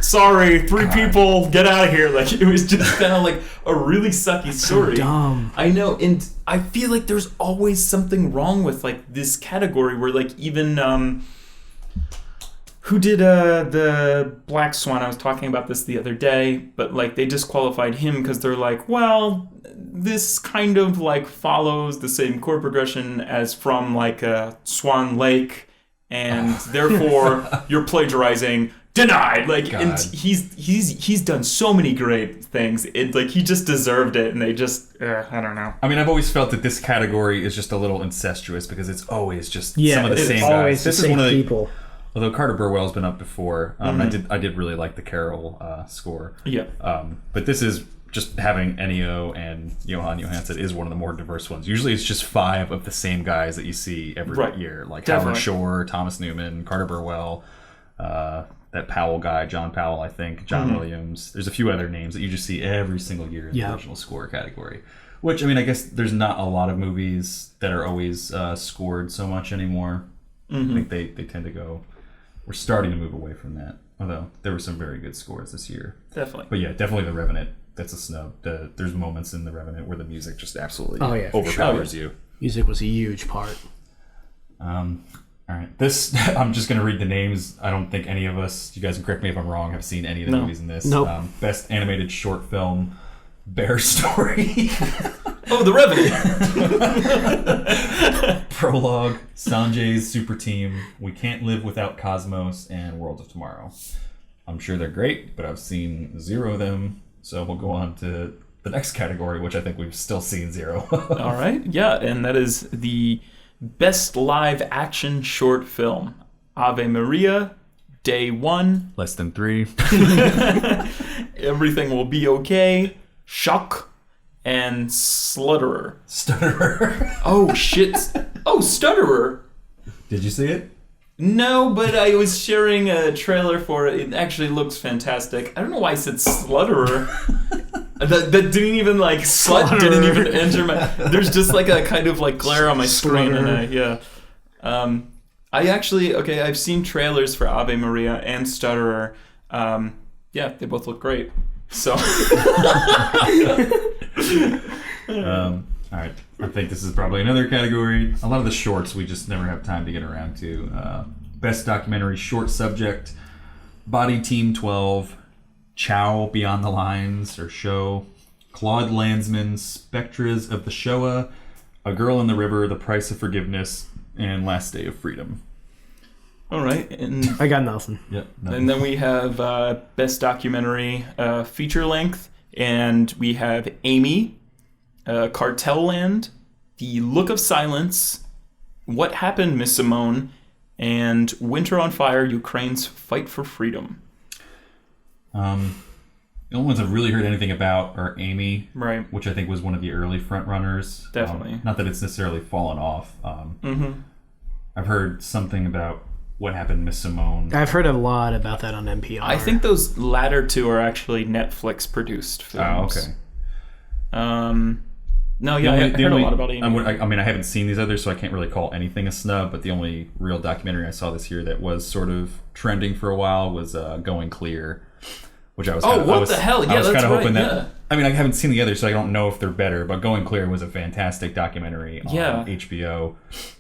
sorry, 3 people, get out of here. Like, it was just kind of like a really sucky story. dumb. I know, and I feel like there's always something wrong with like this category where like even who did the Black Swan? I was talking about this the other day, but like they disqualified him because they're like, well, this kind of like follows the same chord progression as from like Swan Lake, and therefore you're plagiarizing. Denied. Like, God. and he's done so many great things. It like he just deserved it, and they just I don't know. I mean, I've always felt that this category is just a little incestuous because it's always just Yeah, some of the it's same always guys. the This is same one of the people. although Carter Burwell's been up before. I did really like the Carol score. Yeah. But this is just having Ennio and Johan Johansson is one of the more diverse ones. Usually it's just 5 of the same guys that you see every Right. year, like Definitely. Howard Shore, Thomas Newman, Carter Burwell, that Powell guy, John Powell, I think, John Williams. There's a few other names that you just see every single year in the Yeah. original score category. Which, I mean, I guess there's not a lot of movies that are always scored so much anymore. I think they tend to go... We're starting to move away from that. Although, there were some very good scores this year. Definitely. But yeah, definitely The Revenant. That's a snub. There's moments in The Revenant where the music just absolutely Oh, yeah, for overpowers you. Music was a huge part. All right, this I'm just gonna read the names. I don't think any of us, you guys can correct me if I'm wrong, have seen any of the No. movies in this. Nope. Best animated short film, Bear Story. Oh, The Revenant. Prologue, Sanjay's Super Team, We Can't Live Without Cosmos, and World of Tomorrow. I'm sure they're great, but I've seen 0 of them. So we'll go on to the next category, which I think we've still seen 0. All right. Yeah, and that is the best live action short film. Ave Maria, Day 1, Less than 3. Everything Will Be Okay, Shock, and Slutterer. Stutterer. Oh, shit. Oh, Stutterer. Did you see it? No, but I was sharing a trailer for it. It actually looks fantastic. I don't know why I said Slutterer. that didn't even, like, slut didn't even enter my... There's just, like, a kind of, like, glare on my screen. And I actually... Okay, I've seen trailers for Ave Maria and Stutterer. Yeah, they both look great. So... All right. I think this is probably another category. A lot of the shorts we just never have time to get around to. Best documentary short subject: Body Team 12, Chow Beyond the Lines or Show, Claude Lanzmann's Spectres of the Shoah, A Girl in the River, The Price of Forgiveness, and Last Day of Freedom. All right, and I got nothing. Yep. and then we have best documentary feature length, and we have Amy, Cartel Land, The Look of Silence, What Happened, Miss Simone, and Winter on Fire, Ukraine's Fight for Freedom. The only ones I've really heard anything about are Amy, Right. which I think was one of the early front runners. Definitely. Not that it's necessarily fallen off. Mm-hmm. I've heard something about What Happened, Miss Simone. I've heard a lot about that on NPR. I think those latter two are actually Netflix produced films. Oh, okay. No, yeah, I heard a lot about Amy. I mean, I haven't seen these others, so I can't really call anything a snub, but the only real documentary I saw this year that was sort of trending for a while was Going Clear, which I was the hell? Yeah, I was that's kind of hoping right, that... yeah. I mean, I haven't seen the others, so I don't know if they're better, but Going Clear was a fantastic documentary on HBO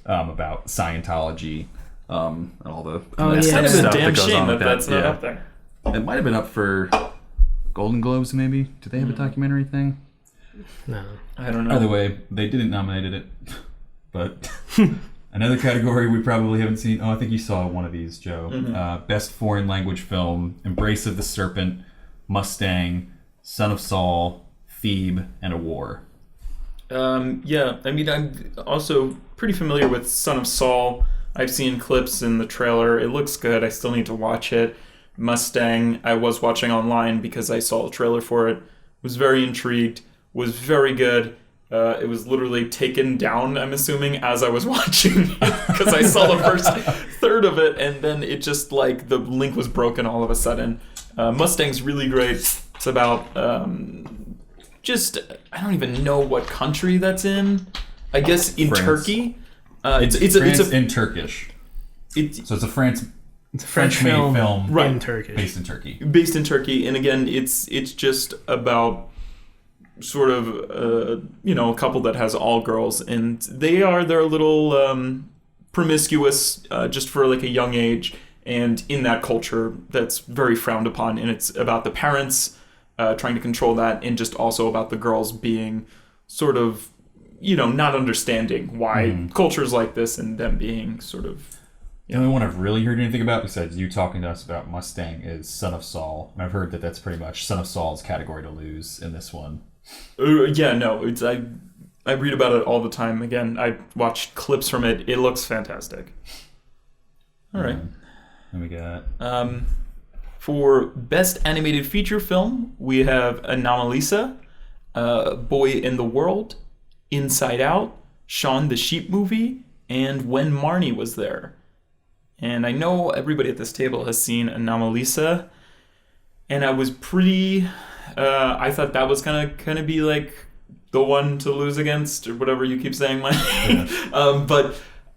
about Scientology and all the That's kind of a stuff damn that goes shame on with that that's not up there. It might have been up for Golden Globes, maybe. Did they have a documentary thing? No. I don't know. Either way, they didn't nominate it. But another category we probably haven't seen. Oh, I think you saw one of these, Joe. Mm-hmm. Best foreign language film: Embrace of the Serpent, Mustang, Son of Saul, Thebe, and A War. Yeah, I mean, I'm also pretty familiar with Son of Saul. I've seen clips in the trailer. It looks good. I still need to watch it. Mustang, I was watching online because I saw a trailer for it. Was very intrigued. Was very good. It was literally taken down, I'm assuming, as I was watching because I saw the first third of it, and then it just, like, the link was broken all of a sudden. Mustang's really great. It's about just, I don't even know what country that's in. I guess in France. Turkey. It's in Turkish. It's So it's a French French made film Right. in Turkish. based in Turkey. based in Turkey, and again, it's just about sort of a couple that has all girls, and they're a little promiscuous just for like a young age, and in that culture that's very frowned upon, and it's about the parents trying to control that, and just also about the girls being sort of not understanding why cultures like this, and them being sort of... The only one I've really heard anything about, besides you talking to us about Mustang, is Son of Saul. And I've heard that that's pretty much Son of Saul's category to lose in this one. It's I read about it all the time. Again, I watched clips from it. It looks fantastic. All right. And we got... For Best Animated Feature Film, we have Anomalisa, Boy in the World, Inside Out, Shaun the Sheep Movie, and When Marnie Was There. And I know everybody at this table has seen Anomalisa, and I was pretty... I thought that was gonna kind of be like the one to lose against, or whatever you keep saying, Mike. But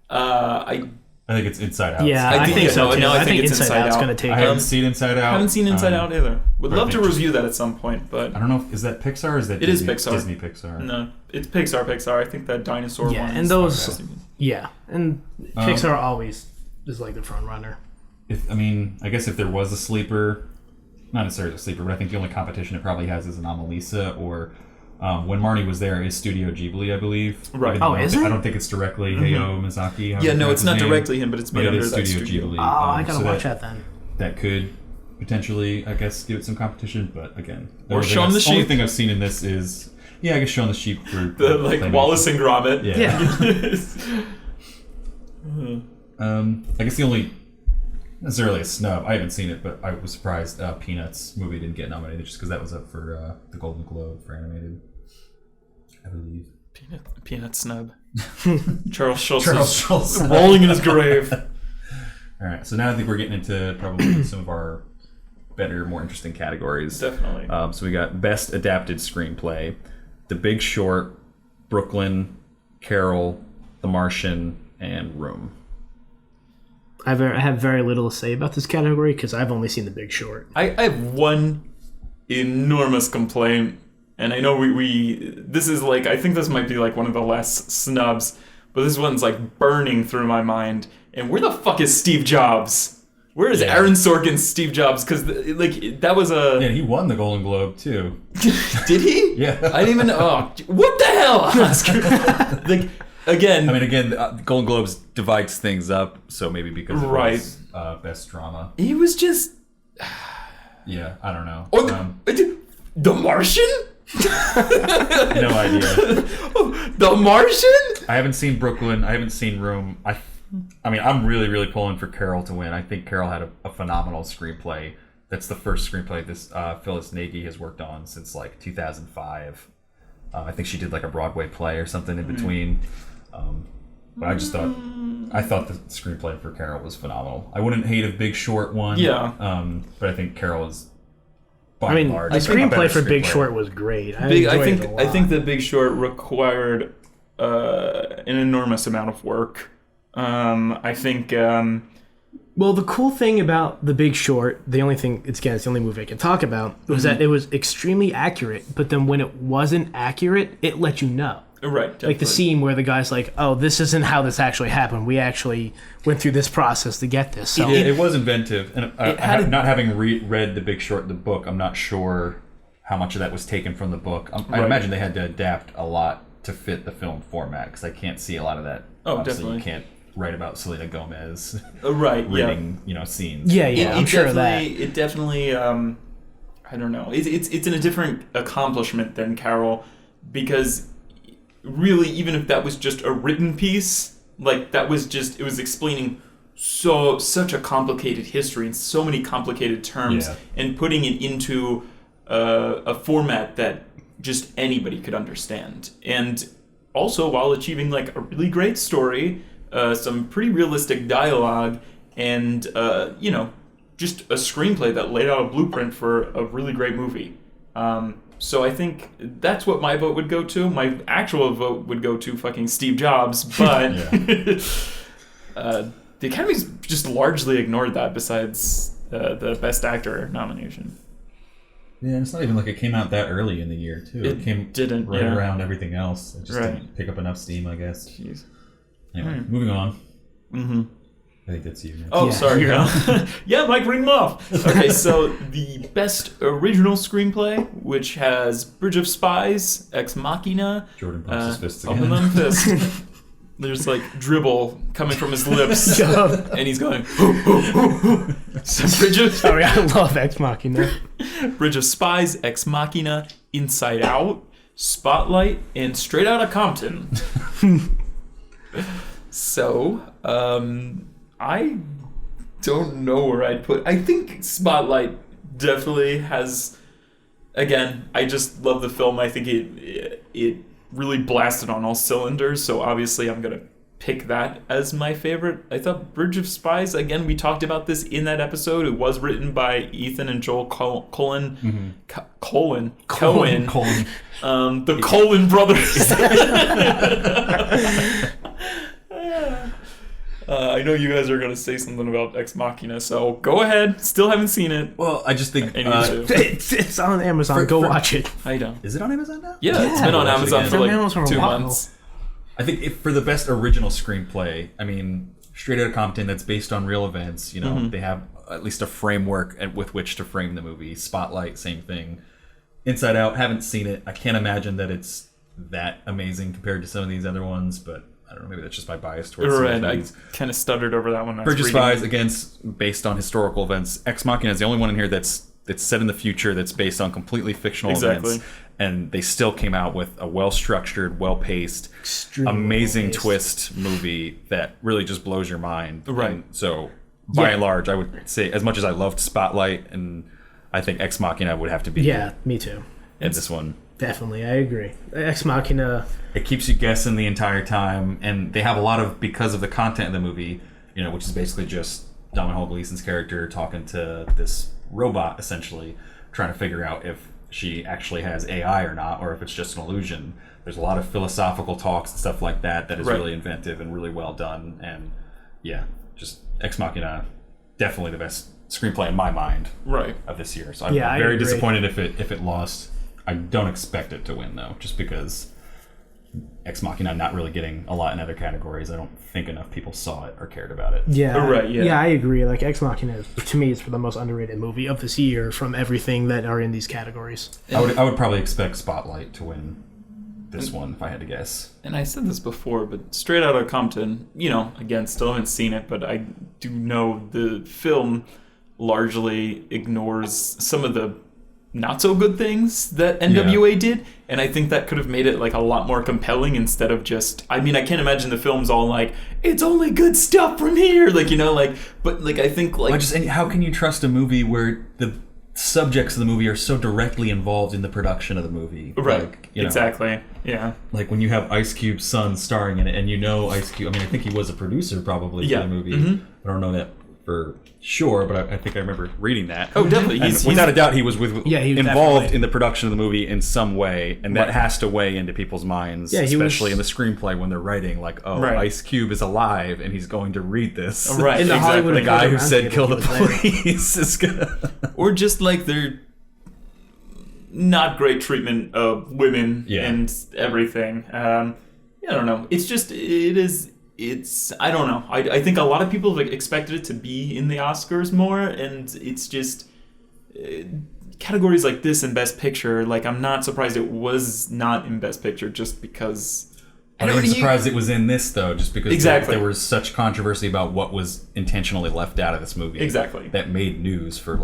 I think it's Inside Out. Yeah, I think so too. No, I think Inside Out's going to take I it. haven't seen Inside Out. I haven't seen Inside Out either. Would but I love to think review that at some point, but I don't know. Is that Pixar or is that It is Disney? Pixar. Disney Pixar. no, it's Pixar. I think that dinosaur Yeah, one. and is those- not- Yeah, and Pixar always is like the front runner. I guess if there was a sleeper, not necessarily a sleeper, but I think the only competition it probably has is Anomalisa, or When Marnie Was There is Studio Ghibli, I believe. Right. Even though Oh, is it? I don't think it's directly Hayao Miyazaki. Yeah, no, that's it's not his name, directly him, but it's but made it under is that Studio studio. Ghibli. Oh, I gotta so watch that then. That could potentially, I guess, give it some competition, but again, Or the Shaun the only Sheep. thing I've seen in this is, I guess Shaun the Sheep for The like claymation. Wallace and Gromit. I guess the only necessarily a snub. I haven't seen it, but I was surprised Peanuts movie didn't get nominated just because that was up for the Golden Globe for animated. I believe. Peanut snub. Charles Schultz Charles is Schultz. rolling in his grave. All right, so now I think we're getting into probably some of our better, more interesting categories. Definitely. So we got Best Adapted Screenplay, The Big Short, Brooklyn, Carol, The Martian, and Room. I have very little to say about this category because I've only seen The Big Short. I have one enormous complaint, and I know we this is like, I think this might be like one of the last snubs, but this one's like burning through my mind. And where the fuck is Steve Jobs? Where is Aaron Sorkin's Steve Jobs? Because like that was a Yeah, he won the Golden Globe too. Did he? Yeah. I didn't even know. Oh, what the hell, Oscar? like again. I mean, again, the Golden Globes divides things up, so maybe because it was Best Drama. He was just. Yeah, I don't know. Oh, the Martian? No idea. The Martian? I haven't seen Brooklyn. I haven't seen Room. I mean, I'm really, really pulling for Carol to win. I think Carol had a phenomenal screenplay. That's the first screenplay this Phyllis Nagy has worked on since like 2005. I think she did like a Broadway play or something in between. But I thought the screenplay for Carol was phenomenal. I wouldn't hate if Big Short won. Yeah. But I think Carol is. I mean, large, the a screenplay better for Big screenplay. Short was great. I think The Big Short required an enormous amount of work. I think. Well, the cool thing about The Big Short, the only thing, it's the only movie I can talk about, was that it was extremely accurate, but then when it wasn't accurate, it let you know. Right. Definitely. Like the scene where the guy's like, oh, this isn't how this actually happened. We actually went through this process to get this. So Yeah, it was inventive. And had not having read The Big Short, the book, I'm not sure how much of that was taken from the book. I imagine they had to adapt a lot to fit the film format, because I can't see a lot of that. Oh, Obviously, definitely. You can't write about Selena Gomez right. reading, scenes. yeah, I'm sure of that. It definitely. I don't know. It's in a different accomplishment than Carol, because really, even if that was just a written piece, like that was just, it was explaining such a complicated history and so many complicated terms, and putting it into a format that just anybody could understand, and also while achieving like a really great story, some pretty realistic dialogue, and just a screenplay that laid out a blueprint for a really great movie. So I think that's what my vote would go to. My actual vote would go to fucking Steve Jobs, but the Academy's just largely ignored that, besides the Best Actor nomination. Yeah, and it's not even like it came out that early in the year, too. It came didn't, right around everything else. It just didn't pick up enough steam, I guess. Jeez. Anyway, moving on. Mm-hmm. I think that's you. Nick. Oh, Yeah, sorry. you're Yeah, Mike, ring them off. Okay, so the Best Original Screenplay, which has Bridge of Spies, Ex Machina, Jordan pumps his fists Open again. Them Fist. There's like dribble coming from his lips, and he's going. So Sorry, I love Ex Machina. Bridge of Spies, Ex Machina, Inside Out, Spotlight, and Straight Outta Compton. So, I don't know where I'd put. I think Spotlight definitely has. Again, I just love the film. I think it really blasted on all cylinders. So obviously, I'm gonna pick that as my favorite. I thought Bridge of Spies. Again, we talked about this in that episode. It was written by Ethan and Joel Cohen. Cohen. The Cohen brothers. I know you guys are going to say something about Ex Machina, so go ahead. Still haven't seen it. Well, I just think... I need to. It's on Amazon. Go watch it. I don't. Is it on Amazon now? Yeah, it's been on Watch it Amazon again. for like Amazon for a 2 while. months. I think for the best original screenplay, I mean, Straight Outta Compton, that's based on real events. They have at least a framework with which to frame the movie. Spotlight, same thing. Inside Out, haven't seen it. I can't imagine that it's that amazing compared to some of these other ones, but I don't know, maybe that's just my bias towards some of Right, these I movies. kind of stuttered over that one. Bridge of Spies, again, based on historical events. Ex Machina is the only one in here that's set in the future, that's based on completely fictional events. And they still came out with a well-structured, well-paced, amazing well-paced twist movie that really just blows your mind. Right. And so, by and large, I would say, as much as I loved Spotlight, and I think Ex Machina would have to be Yeah, me too. in this one. Definitely, I agree. Ex Machina. It keeps you guessing the entire time, and they have a lot of, because of the content of the movie, which is basically just Domhnall Gleeson's character talking to this robot, essentially, trying to figure out if she actually has AI or not, or if it's just an illusion. There's a lot of philosophical talks and stuff like that is really inventive and really well done, and yeah, just Ex Machina, definitely the best screenplay in my mind of this year. So I'm very disappointed if it lost. I don't expect it to win, though, just because Ex Machina not really getting a lot in other categories. I don't think enough people saw it or cared about it. Yeah, I agree. Like, Ex Machina, to me, is the most underrated movie of this year from everything that are in these categories. I would probably expect Spotlight to win this one, if I had to guess. And I said this before, but Straight Outta Compton, again, still haven't seen it, but I do know the film largely ignores some of the not so good things that NWA did, and I think that could have made it like a lot more compelling instead of just, I can't imagine the film's all like, it's only good stuff from here, but I think how can you trust a movie where the subjects of the movie are so directly involved in the production of the movie? Exactly. Yeah. Like when you have Ice Cube's son starring in it, and Ice Cube, I think he was a producer probably for the movie. Mm-hmm. I don't know that for sure, but I think I remember reading that. Oh, definitely. Without a doubt, he was involved definitely in the production of the movie in some way, and that has to weigh into people's minds, especially in the screenplay when they're writing, like, Ice Cube is alive, and he's going to read this. Right, in the Hollywood the guy who said kill the police is gonna... Or just like their not great treatment of women and everything. I don't know. I don't know. I think a lot of people have expected it to be in the Oscars more, and it's just categories like this in Best Picture. Like, I'm not surprised it was not in Best Picture just because. I'm even surprised it was in this, though, just because there was such controversy about what was intentionally left out of this movie. Exactly. That made news for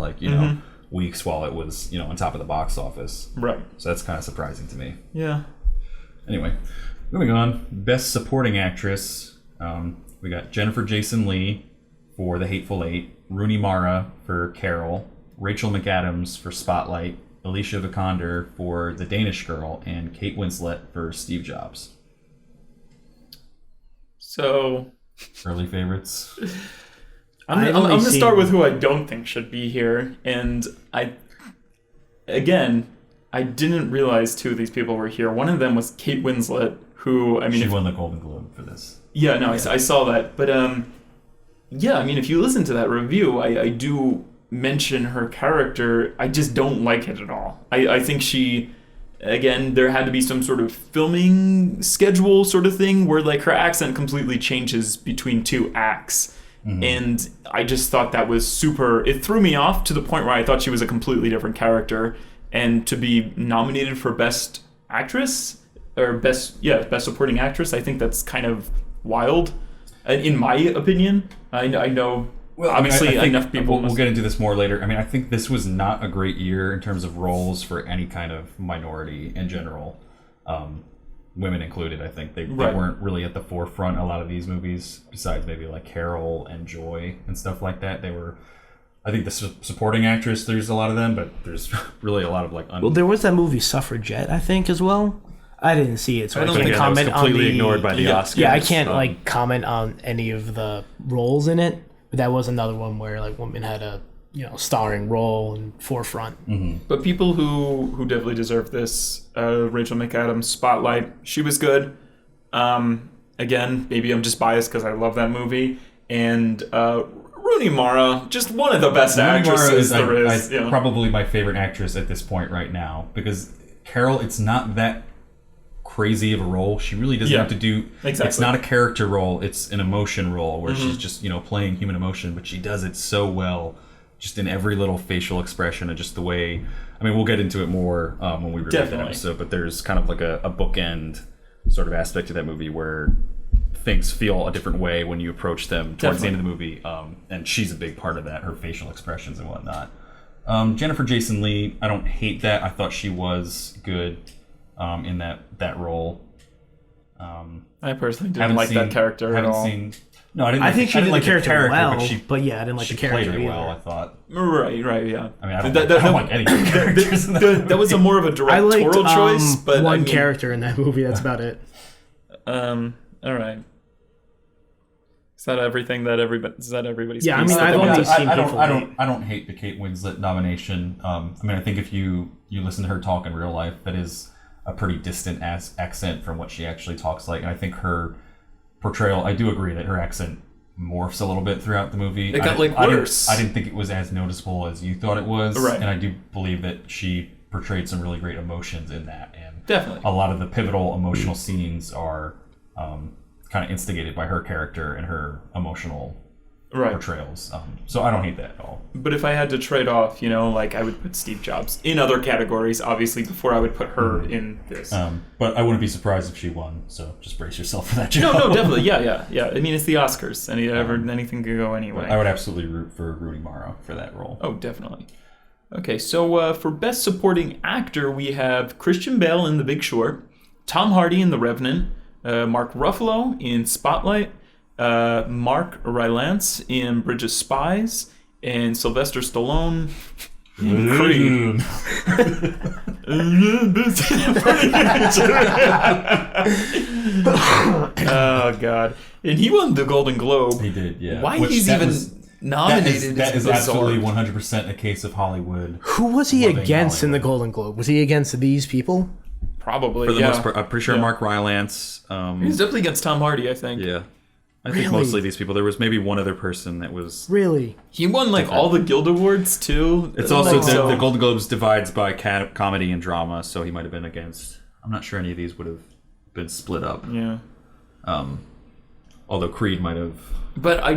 weeks while it was on top of the box office. Right. So that's kind of surprising to me. Yeah. Anyway, moving on. Best Supporting Actress. We got Jennifer Jason Leigh for The Hateful Eight, Rooney Mara for Carol, Rachel McAdams for Spotlight, Alicia Vikander for The Danish Girl, and Kate Winslet for Steve Jobs. So, early favorites. I'm going to start with who I don't think should be here, and I didn't realize two of these people were here. One of them was Kate Winslet, who she won the Golden Globe for this. Yeah, no, I saw that. But, if you listen to that review, I do mention her character. I just don't like it at all. I think she, again, there had to be some sort of filming schedule sort of thing where, like, her accent completely changes between two acts. Mm-hmm. And I just thought that was it threw me off to the point where I thought she was a completely different character. And to be nominated for Best Actress, or Best Supporting Actress, I think that's kind of wild, in my opinion. I know. Well, obviously, enough people. We'll get into this more later. I think this was not a great year in terms of roles for any kind of minority in general, women included. I think they weren't really at the forefront. A lot of these movies, besides maybe like Carol and Joy and stuff like that, they were. I think the supporting actress, there's a lot of them, but there's really a lot of like. Well, there was that movie Suffragette, I think, as well. I didn't see it, so I can't comment on completely ignored by the Oscars. Yeah, I can't comment on any of the roles in it. But that was another one where like women had a starring role in forefront. Mm-hmm. But people who definitely deserve this, Rachel McAdams, Spotlight, she was good. Again, maybe I'm just biased because I love that movie. And Rooney Mara, just one of the best actresses there is. Probably my favorite actress at this point right now, because Carol, it's not that crazy of a role. She really doesn't have to do. Exactly. It's not a character role. It's an emotion role where she's just playing human emotion, but she does it so well, just in every little facial expression and just the way. We'll get into it more when we review the episode, but there's kind of like a bookend sort of aspect to that movie where things feel a different way when you approach them towards the end of the movie, and she's a big part of that. Her facial expressions and whatnot. Jennifer Jason Leigh, I don't hate that. I thought she was good. In that role. I personally didn't like that character at all. Haven't seen No, I didn't. I think she did like the character well, but but yeah, I didn't like she the character played it well. either. I thought. Right, yeah. I mean, I don't like any of the characters in that. That was a more of a I liked directorial choice, but one I mean, character in that movie. That's about it. All right. Is that everything that everybody? Is that everybody's? Yeah, I piece mean, that I've they only want? seen people hate. I don't hate the Kate Winslet nomination. I mean, I think if you listen to her talk in real life, that is a pretty distant accent from what she actually talks like, and I think her portrayal. I do agree that her accent morphs a little bit throughout the movie. It got worse. I didn't think it was as noticeable as you thought it was, Right. and I do believe that she portrayed some really great emotions in that, and Definitely. a lot of the pivotal emotional scenes are kind of instigated by her character and her emotional portrayals. So I don't hate that at all. But if I had to trade off, like I would put Steve Jobs in other categories, obviously, before I would put her in this. But I wouldn't be surprised if she won. So just brace yourself for that, Joe. No, definitely, yeah. I mean, it's the Oscars, and anything could go anyway. I would absolutely root for Rooney Mara for that role. Oh, definitely. Okay, so for Best Supporting Actor, we have Christian Bale in The Big Short, Tom Hardy in The Revenant, Mark Ruffalo in Spotlight, Mark Rylance in Bridge of Spies, and Sylvester Stallone in Creed. Oh, God. And he won the Golden Globe. He did, yeah. Why he's even nominated that is bizarre. absolutely 100% a case of Hollywood. Who was he Loving against in the Hollywood. Golden Globe? Was he against these people? Probably, For the yeah. most part, I'm pretty sure Yeah. Mark Rylance. He's definitely against Tom Hardy, I think. Yeah. I think Really? mostly these people. There was maybe one other person that was... Really? He won like all the Guild Awards too. It's also Like, the Golden Globes divides by comedy and drama, so he might have been against... I'm not sure any of these would have been split up. Yeah. Although Creed might have... But I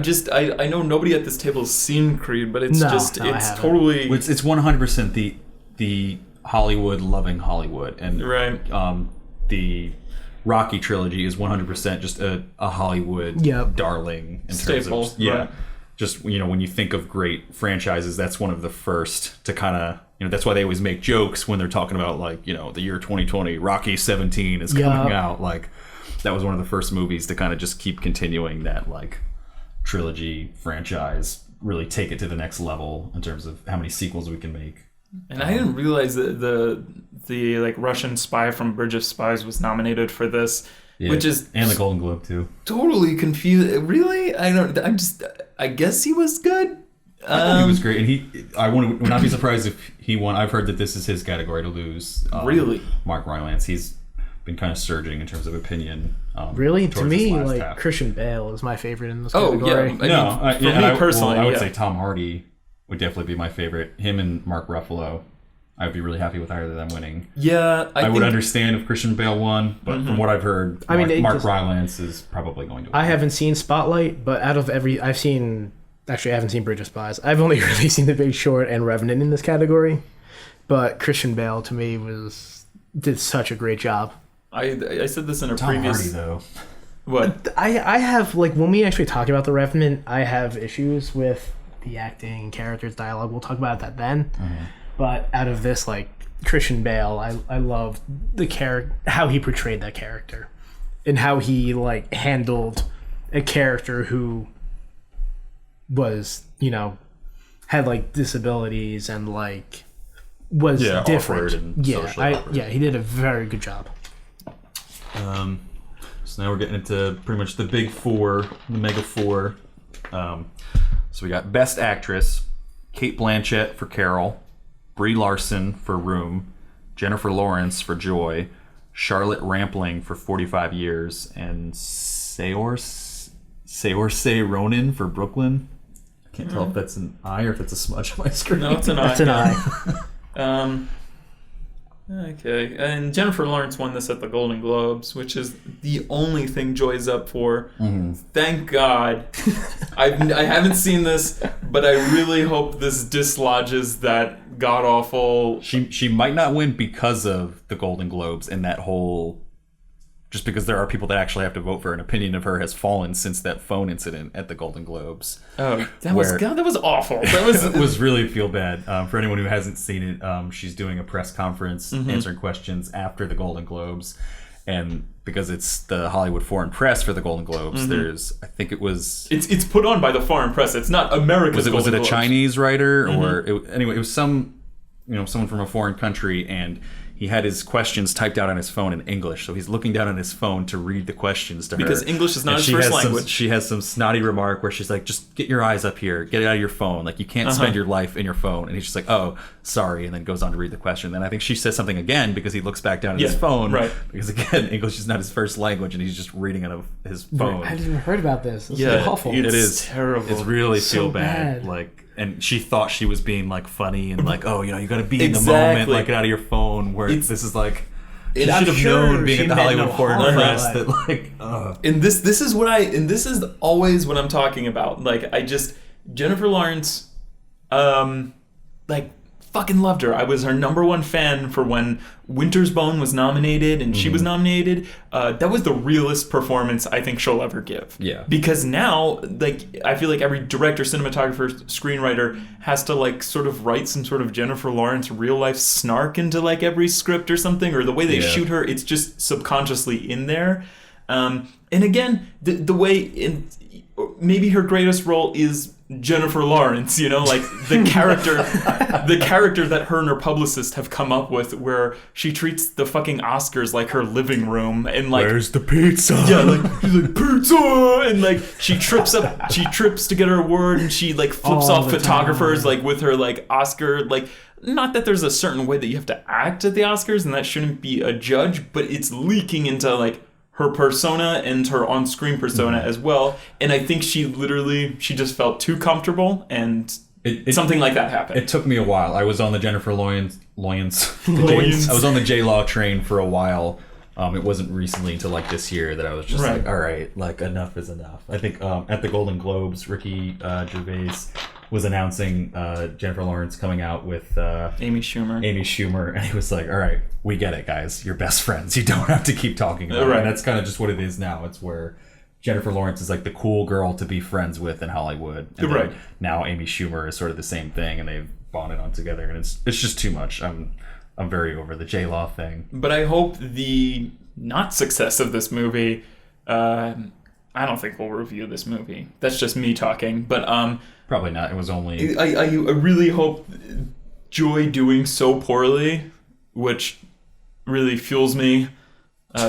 know nobody at this table has seen Creed, but it's No, just I it's haven't. totally It's 100% the Hollywood loving Hollywood. And right. the Rocky trilogy is 100% just a Hollywood Yep. darling in Staple, terms of... Yeah. right. Just, when you think of great franchises, that's one of the first to kind of... that's why they always make jokes when they're talking about, like, the year 2020, Rocky 17 is coming out. Like, that was one of the first movies to kind of just keep continuing that, like, trilogy franchise, really take it to the next level in terms of how many sequels we can make. And I didn't realize that the like Russian spy from Bridge of Spies was nominated for this, Yeah. which is And the Golden Globe, too. totally confused. Really? I guess he was good. I thought he was great, and I would not be surprised if he won. I've heard that this is his category to lose. Really? Mark Rylance. He's been kind of surging in terms of opinion. Really? To towards this me, last like, half. Christian Bale is my favorite in this Oh, category. yeah. For me personally, I would yeah. say Tom Hardy would definitely be my favorite. Him and Mark Ruffalo. I'd be really happy with either of them winning. Yeah, I would think- understand if Christian Bale won, but from what I've heard, I mean, Mark it just- Rylance is probably going to win. I haven't seen Spotlight, but out of I haven't seen Bridge of Spies. I've only really seen The Big Short and Revenant in this category. But Christian Bale, to me, did such a great job. I said this in a Tom previous Hardy, though. what? I have, like, when we actually talk about The Revenant, I have issues with the acting, characters, dialogue. We'll talk about that then. But out of this, like, Christian Bale, I love how he portrayed that character. And how he, like, handled a character who was, had, like, disabilities and, like, was Yeah, awkward different. and socially awkward. He did a very good job. So now we're getting into pretty much the big four, the mega four. So we got Best Actress, Kate Blanchett for Carol, Brie Larson for Room, Jennifer Lawrence for Joy, Charlotte Rampling for 45 Years, and Saoirse Ronan for Brooklyn. I can't tell if that's an I or if it's a smudge on my screen. No, it's an eye. That's an eye. Okay, and Jennifer Lawrence won this at the Golden Globes, which is the only thing Joy's up for. Thank God. I haven't seen this, but I really hope this dislodges that god awful. She might not win because of the Golden Globes and that whole... Just because there are people that actually have to vote for an opinion of her has fallen since that phone incident at the Golden Globes. Oh, that was awful. That was It was really feel bad. For anyone who hasn't seen it, she's doing a press conference answering questions after the Golden Globes. and because it's the Hollywood Foreign Press for the Golden Globes, there's, I think it was... It's put on by the foreign press. It's not America's Was it a Golden Globes. Chinese writer? Or anyway, it was someone from a foreign country, and he had his questions typed out on his phone in English, so he's looking down on his phone to read the questions to her. Because English is not And his she first has language. she has some snotty remark where she's like, just get your eyes up here, get it out of your phone. Like, you can't spend your life in your phone. And he's just like, oh, sorry, and then goes on to read the question. Then I think she says something again because he looks back down at his phone. Right. Because, again, English is not his first language, and he's just reading out of his phone. I hadn't even heard about this. This is awful. It is terrible. It's really So feel bad. bad. Like, and she thought she was being like funny and like, oh, you got to be in the Exactly. moment, like get out of your phone. Where It's- this is like, she I'm should have sure known being she at the meant Hollywood no Foreign harm, Press but- that like, And this is always what I'm talking about. Like, Jennifer Lawrence, like, fucking loved her. I was her number one fan for when Winter's Bone was nominated and she was nominated. That was the realest performance I think she'll ever give. Yeah. Because now, like, I feel like every director, cinematographer, screenwriter has to, like, sort of write some sort of Jennifer Lawrence real life snark into, like, every script or something, or the way they Yeah. shoot her, it's just subconsciously in there. And again, the way maybe her greatest role is Jennifer Lawrence, like the character that her and her publicist have come up with, where she treats the fucking Oscars like her living room, and like, where's the pizza? yeah, like she's like pizza, and like she trips to get her award, and she like flips All off the photographers time. like with her like Oscar, like, not that there's a certain way that you have to act at the Oscars, and that shouldn't be a judge, but it's leaking into like her persona and her on-screen persona as well. And I think she just felt too comfortable, and something like that happened. It took me a while. I was on the Jennifer Lawrence. Loyans. I was on the J-Law train for a while. It wasn't recently until like this year that I was just Right. like, all right, like enough is enough. I think at the Golden Globes, Ricky Gervais was announcing Jennifer Lawrence coming out with Amy Schumer. and he was like, all right, we get it, guys. You're best friends. You don't have to keep talking about it. Right. And that's kind of just what it is now. It's where Jennifer Lawrence is like the cool girl to be friends with in Hollywood. And Right. then now Amy Schumer is sort of the same thing, and they've bonded on together, and it's just too much. I'm very over the J-Law thing. But I hope the not success of this movie, I don't think we'll review this movie. That's just me talking. But Probably not. It was only I really hope Joy doing so poorly, which really fuels me,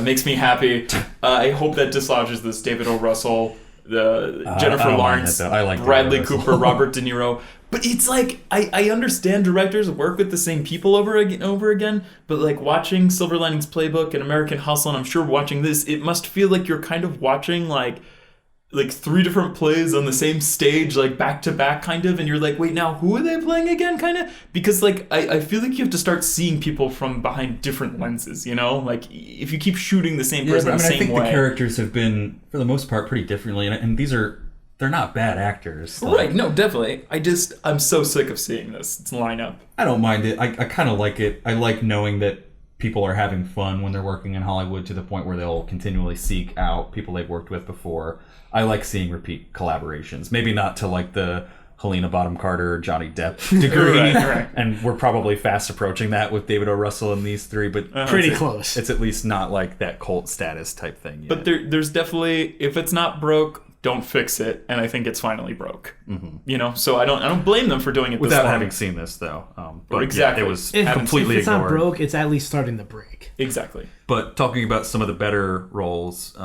makes me happy. I hope that dislodges this David O. Russell, Jennifer I don't mind Lawrence, that, though. I like Bradley David O. Cooper, Robert De Niro. But it's like, I understand directors work with the same people over again, but like watching Silver Linings Playbook and American Hustle, and I'm sure watching this, it must feel like you're kind of watching like three different plays on the same stage, like back to back kind of, and you're like, wait, now who are they playing again, kind of? Because like I feel like you have to start seeing people from behind different lenses, like if you keep shooting the same person I the same think way. the characters have been, for the most part, pretty differently, and they're not bad actors. Like, Right, no, definitely. I'm so sick of seeing this lineup. I don't mind it. I kind of like it. I like knowing that people are having fun when they're working in Hollywood to the point where they'll continually seek out people they've worked with before. I like seeing repeat collaborations. Maybe not to like the Helena Bonham Carter, Johnny Depp degree. Right. And we're probably fast approaching that with David O. Russell and these three, but Pretty close. it's at least not like that cult status type thing yet. But there's definitely, if it's not broke, don't fix it. And I think it's finally broke. So I don't blame them for doing it without this long. having seen this though. But Exactly. yeah, it was If completely it's ignored. not broke, it's at least starting the break. Exactly. But talking about some of the better roles,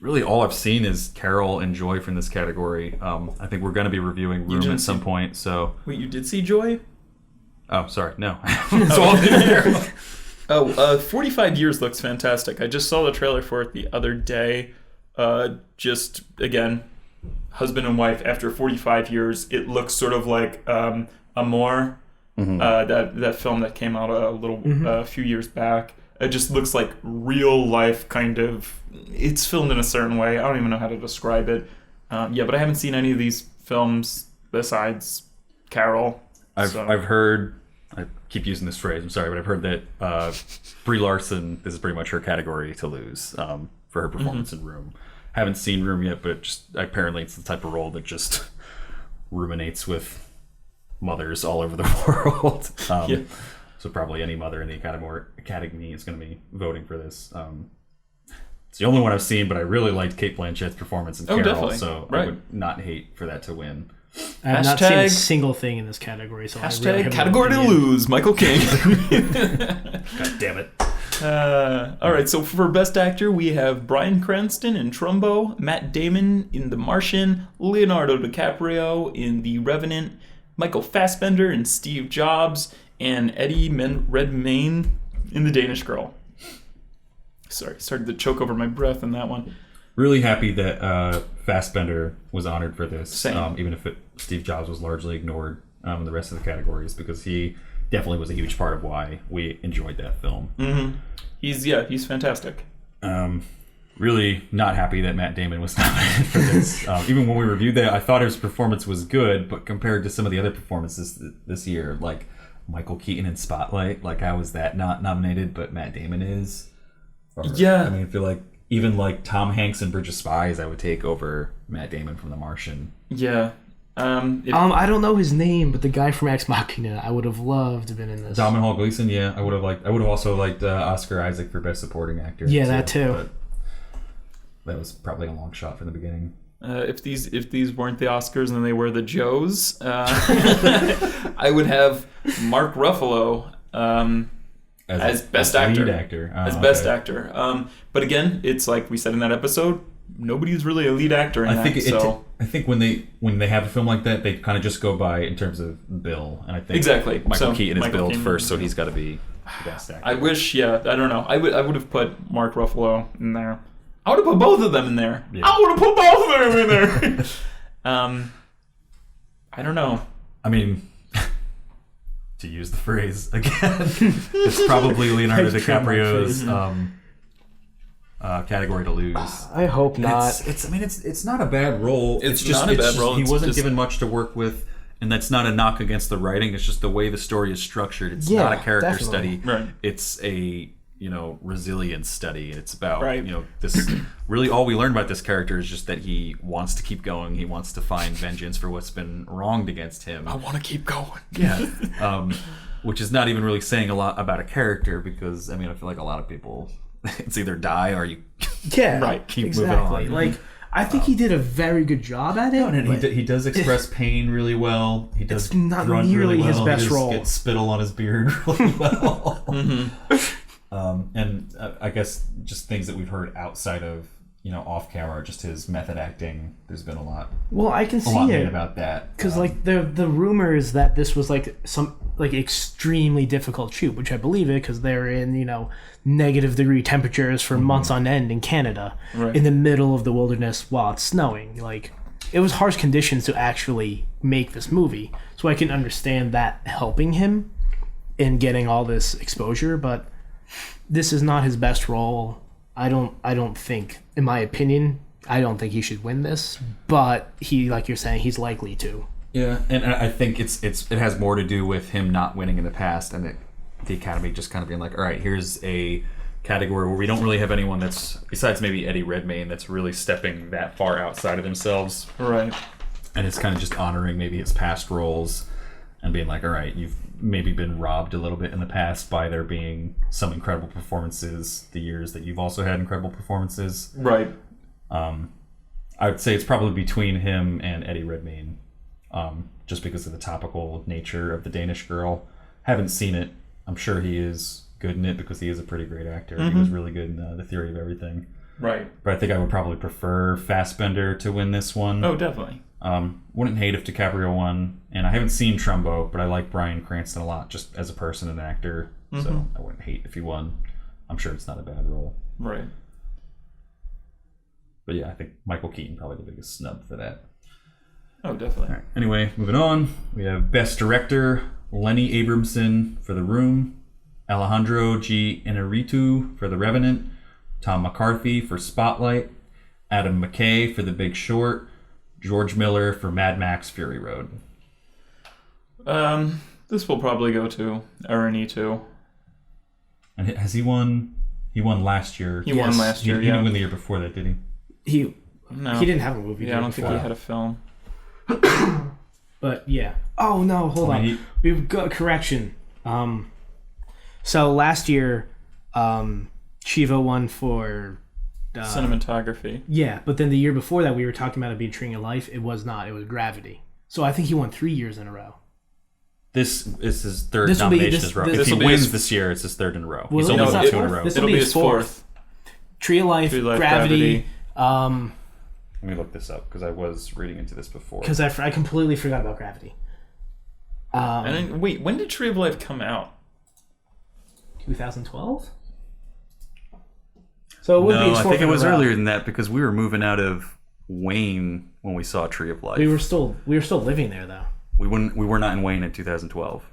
really all I've seen is Carol and Joy from this category. I think we're going to be reviewing Room didn't at some point. So, Wait, you did see Joy? oh, sorry, no. So I'll be there. 45 Years looks fantastic. I just saw the trailer for it the other day. Just, again, husband and wife after 45 years. It looks sort of like Amour, that film that came out a few years back. It just looks like real life kind of. It's filmed in a certain way. I don't even know how to describe it. But I haven't seen any of these films besides Carol. I've heard, I keep using this phrase, I'm sorry, but I've heard that Brie Larson, this is pretty much her category to lose for her performance in Room. Haven't seen Room yet, but apparently it's the type of role that just ruminates with mothers all over the world. So probably any mother in the Academy is going to be voting for this. It's the only one I've seen, but I really liked Cate Blanchett's performance in Carol, definitely. so I would not hate for that to win. I have not seen a Hashtag- single thing in this category, so I really Hashtag have no category to opinion. lose, Michael King. God damn it. All right, so for Best Actor, we have Bryan Cranston in Trumbo, Matt Damon in The Martian, Leonardo DiCaprio in The Revenant, Michael Fassbender in Steve Jobs, and Eddie Redmayne in The Danish Girl. Sorry, started to choke over my breath in that one. Really happy that Fassbender was honored for this, Same. even if Steve Jobs was largely ignored in the rest of the categories, because he definitely was a huge part of why we enjoyed that film. Mm-hmm. He's fantastic. Really not happy that Matt Damon was nominated for this. Even when we reviewed that, I thought his performance was good, but compared to some of the other performances this year, like Michael Keaton in Spotlight, like how is that not nominated, but Matt Damon is? Or, Yeah. I mean, I feel like even like Tom Hanks in Bridge of Spies, I would take over Matt Damon from The Martian. Yeah. I don't know his name, but the guy from Ex Machina, I would have loved to have been in this. Domhnall Gleeson, yeah, I would have also liked Oscar Isaac for Best Supporting Actor. Yeah, that too. But that was probably a long shot from the beginning. If these weren't the Oscars and then they were the Joes, I would have Mark Ruffalo as Best Actor. Lead actor. As Best Actor. But again, it's like we said in that episode, nobody's really a lead actor in I think when they have a film like that, they kind of just go by in terms of bill, and I think Exactly. Michael So, Keaton is Michael billed Keaton first, is so billed. he's got to be the best actor. I wish, I don't know. I would have put Mark Ruffalo in there. I would have put both of them in there. Yeah. I would have put both of them in there. I don't know. I mean, to use the phrase again, it's probably Leonardo I trim my DiCaprio's face. category to lose. I hope not. It's not a bad role. It's not a bad role. He It's wasn't just- given much to work with, and that's not a knock against the writing. It's just the way the story is structured. It's Yeah, not a character definitely. study. Right. It's a resilience study. It's about Right. this. Really, all we learn about this character is just that he wants to keep going. He wants to find vengeance for what's been wronged against him. I want to keep going. Yeah. Which is not even really saying a lot about a character, because I mean, I feel like a lot of people, it's either die or you Yeah, Right, keep exactly. moving on. Like, I think he did a very good job at it. and but he does express pain really well. He does It's not grunt nearly really well. his best he does role. Get spittle on his beard really well. Mm-hmm. And I guess just things that we've heard outside of off camera, just his method acting. There's been a lot Well, I can a lot see made it about that. because like the rumors that this was like some like extremely difficult shoot, which I believe it because they're in negative degree temperatures for months on end in Canada, Right. in the middle of the wilderness while it's snowing. Like, it was harsh conditions to actually make this movie, so I can understand that helping him in getting all this exposure. But this is not his best role. I don't think, in my opinion, I don't think he should win this. But he, like you're saying, he's likely to. Yeah, and I think it has more to do with him not winning in the past, and the Academy just kind of being like, all right, here's a category where we don't really have anyone that's, besides maybe Eddie Redmayne, that's really stepping that far outside of themselves, Right. and it's kind of just honoring maybe his past roles and being like, all right, you've maybe been robbed a little bit in the past by there being some incredible performances the years that you've also had incredible performances. Right. I would say it's probably between him and Eddie Redmayne, just because of the topical nature of The Danish Girl. Haven't seen it. I'm sure he is good in it because he is a pretty great actor. Mm-hmm. He was really good in The Theory of Everything. Right. But I think I would probably prefer Fassbender to win this one. Oh, definitely. Wouldn't hate if DiCaprio won. And I haven't seen Trumbo, but I like Bryan Cranston a lot just as a person and an actor. Mm-hmm. So I wouldn't hate if he won. I'm sure it's not a bad role. Right. But yeah, I think Michael Keaton probably the biggest snub for that. Oh, definitely. All right. Anyway, moving on. We have Best Director, Lenny Abramson for The Room, Alejandro G. Inarritu for The Revenant, Tom McCarthy for Spotlight, Adam McKay for The Big Short, George Miller for Mad Max Fury Road. This will probably go to RNE2. And has he won? He won last year. He won last year, He didn't yeah. win the year before that, did he? He No. he didn't have a movie. Yeah, I don't think he before. had a film. But yeah. Oh no, hold I on. mean, We've got a correction. So last year, Shiva won for Cinematography. Yeah, but then the year before that, we were talking about it being Tree of Life. It was not. It was Gravity. So I think he won 3 years in a row. This is his third This will be- nomination this- in a row. this If he will be wins his- this year, it's his third in a row. Well, He's no, only it's won not 2 in a fourth. row. This will It'll be be his his fourth. Tree of Life, Tree of Life, Gravity. Let me look this up because I was reading into this before. Because I completely forgot about Gravity. And then, wait, when did Tree of Life come out? 2012. So it would be No, his I fourth think it in a was row. earlier than that because we were moving out of Wayne when we saw Tree of Life. We were still living there though. We were not in Wayne in 2012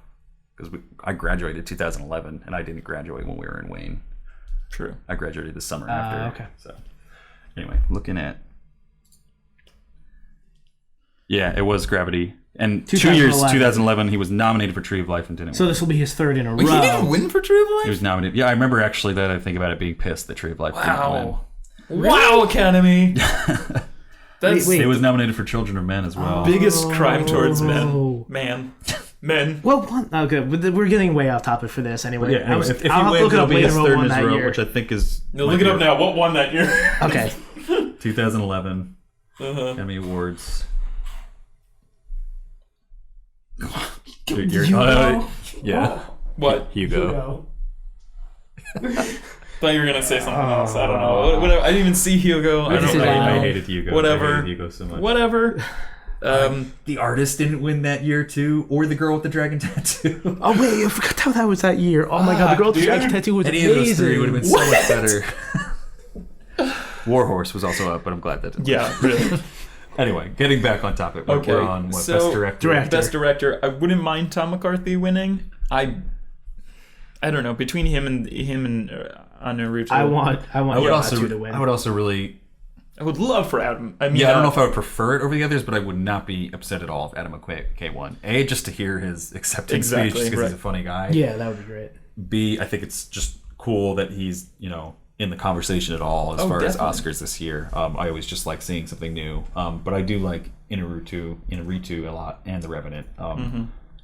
because I graduated 2011 and I didn't graduate when we were in Wayne. True. I graduated the summer after. Okay. So anyway, looking at. Yeah, it was Gravity. And 2 years, 2011. 2011, he was nominated for Tree of Life and didn't So win. this will be his third in a Wait, row. he didn't win for Tree of He Life? was nominated. Yeah, I remember actually that I think about it being pissed that Tree of Life Wow. Wow, Academy. That's Wait. didn't win. It was nominated for Children of Men as well. biggest crime towards Oh. men. Men. Well, one, okay, but we're getting way off topic for this anyway. Yeah, I was- if he I'll have to wins, look it it'll up be his later what third in won his that row, year. which I think is. No, look it up now. What won that year? Okay. 2011 Uh-huh. Emmy Awards. Hugo? Yeah, What? Hugo. Thought you were gonna say something else. I don't know. Whatever. I didn't even see Hugo. I This don't is know. loud. I hated Hugo. Whatever. I hated Hugo so much. Whatever. The artist didn't win that year too, or the girl with the dragon tattoo. Oh wait, I forgot that was that year. Oh my god, the girl with the dude. dragon tattoo was Any amazing. of those three would have been so much better. Warhorse was also up, but I'm glad that didn't. Yeah, really. Anyway, getting back on topic. Okay, We're on what, so- best director. Best director. I wouldn't mind Tom McCarthy winning. I don't know, between him and Anaruto. I want I would Ratu to win. I would also really. I would love for Adam. I mean, Yeah, I don't know if I would prefer it over the others, but I would not be upset at all if Adam McKay won. A, just to hear his acceptance Exactly, speech because right. he's a funny guy. Yeah, that would be great. B, I think it's just cool that he's, in the conversation at all as far definitely. as Oscars this year. I always just like seeing something new. But I do like Inarritu a lot, and The Revenant,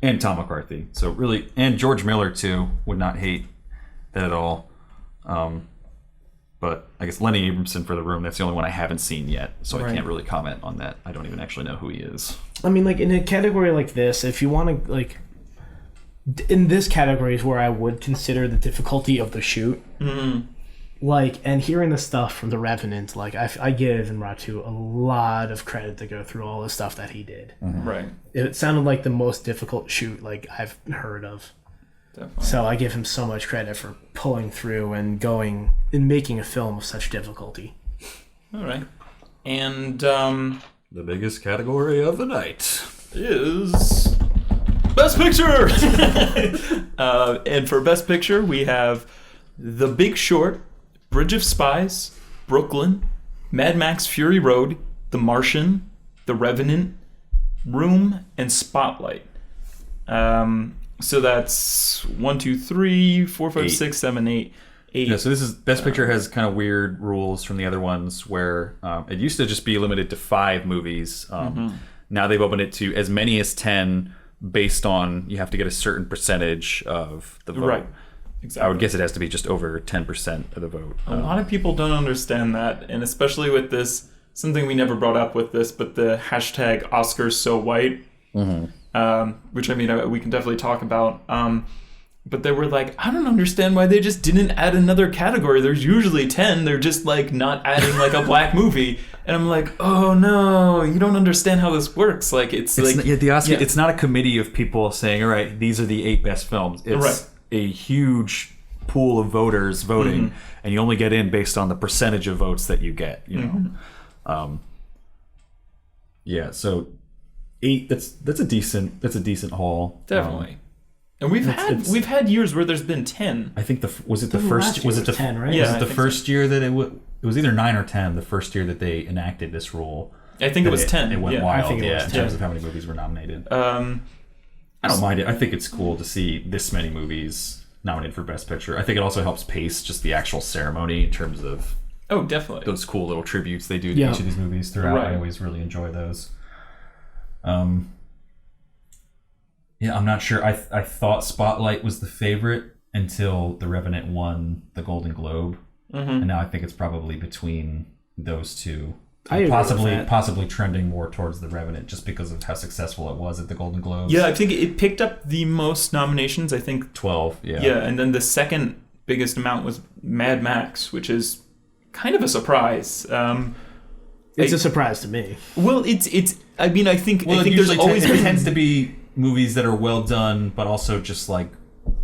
and Tom McCarthy. So really, and George Miller too, would not hate that at all. But I guess Lenny Abramson for The Room, that's the only one I haven't seen yet, so I Right. can't really comment on that. I don't even actually know who he is. I mean, like in a category like this, if you want to in this category is where I would consider the difficulty of the shoot. Like, and hearing the stuff from The Revenant, like I give Ratu a lot of credit to go through all the stuff that he did. Right. It sounded like the most difficult shoot like I've heard of. Definitely. So I give him so much credit for pulling through and going and making a film of such difficulty. All right. And The biggest category of the night. is Best Picture. And for Best Picture, we have The Big Short, Bridge of Spies, Brooklyn, Mad Max Fury Road, The Martian, The Revenant, Room, and Spotlight. So that's 1, 2, 3, 4, 5, 6, 7, 8. Yeah, so this is Best Picture has kind of weird rules from the other ones where it used to just be limited to 5 movies. Now they've opened it to as many as 10 based on you have to get a certain percentage of the vote. Right. Exactly. I would guess it has to be just over 10% of the vote. A lot of people don't understand that, and especially with this, something we never brought up with this, but the hashtag Oscars so white, which I mean, we can definitely talk about. But they were like, I don't understand why they just didn't add another category. There's usually 10. They're just like not adding like a black movie. And I'm like, oh no, you don't understand how this works. Like it's like the Oscar. yeah. It's not a committee of people saying, all right, these are the 8 best films. It's Right. a huge pool of voters voting, and you only get in based on the percentage of votes that you get. Yeah, so 8. That's a decent haul. definitely. And we've it's- had years where there's been 10. I think was it the Last first year was it the 10, right? Yeah, was I it the think first year that it was either 9 or 10 the first year that they enacted this rule. I think it was 10. It went yeah. wild. I think it was in 10. terms of how many movies were nominated. Um, I don't mind it. I think it's cool to see this many movies nominated for Best Picture. I think it also helps pace just the actual ceremony in terms of oh, definitely. those cool little tributes they do to Yeah. each of these movies throughout. Right. I always really enjoy those. Yeah, I'm not sure. I thought Spotlight was the favorite until The Revenant won the Golden Globe. and now I think it's probably between those two. I agree with that. Possibly trending more towards The Revenant just because of how successful it was at the Golden Globes. Yeah, I think it picked up the most nominations. I think 12. Yeah. Yeah, and then the second biggest amount was Mad Max, which is kind of a surprise. It's a surprise to me. Well, it's. I mean, I think Well, there's always it tends to be movies that are well done, but also just like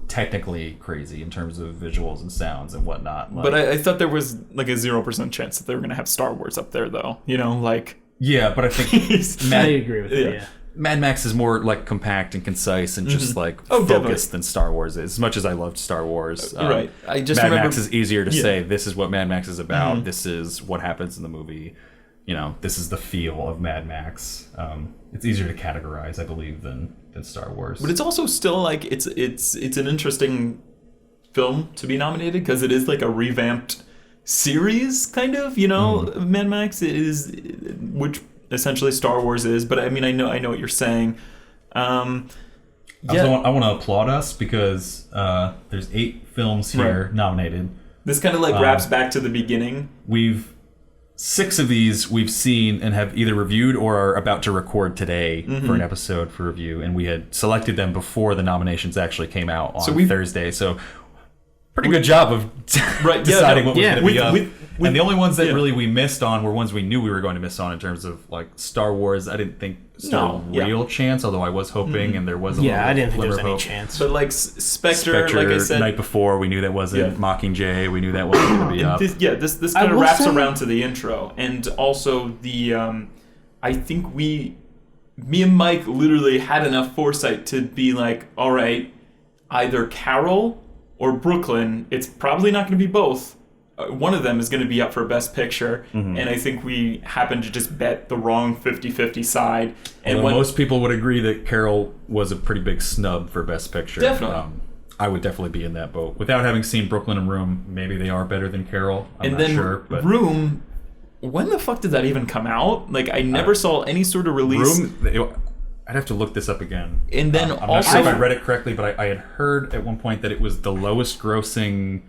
technically crazy in terms of visuals and sounds and whatnot. Like, But I thought there was like a 0% chance that they were going to have Star Wars up there, though. You know, like. yeah, but I think I agree with that, yeah. Mad Max is more like compact and concise and just like focused definitely. than Star Wars is. As much as I loved Star Wars, Right. I just Mad remember Max is easier to say. This is what Mad Max is about. This is what happens in the movie. You know, this is the feel of Mad Max. It's easier to categorize, I believe, than Star Wars. But it's also still like it's an interesting film to be nominated because it is like a revamped series, kind of. You know, Mad Max is, which essentially Star Wars is. But I mean, I know what you're saying. I want to applaud us because there's 8 films here nominated. This kind of like wraps back to the beginning. 6 of these we've seen and have either reviewed or are about to record today for an episode for review, and we had selected them before the nominations actually came out on Thursday. So pretty good job of deciding what was going to be up. And the only ones that really we missed on were ones we knew we were going to miss on in terms of like Star Wars. I didn't think stood a real chance, although I was hoping, and there was a little I didn't think there was glimmer of any hope. chance. But like Spectre, like I said, Night Before, we knew that wasn't Mockingjay. We knew that wasn't going to be up. This kind of wraps around to the intro, and also the I think me and Mike literally had enough foresight to be like, all right, either Carol or Brooklyn. It's probably not going to be both. One of them is going to be up for Best Picture, and I think we happened to just bet the wrong 50-50 side. And most people would agree that Carol was a pretty big snub for Best Picture. Definitely. I would definitely be in that boat. Without having seen Brooklyn and Room, maybe they are better than Carol. I'm not sure. But Room, when the fuck did that even come out? Like, I never saw any sort of release. Room, I'd have to look this up again. And then I'm not sure if I read it correctly, but I had heard at one point that it was the lowest grossing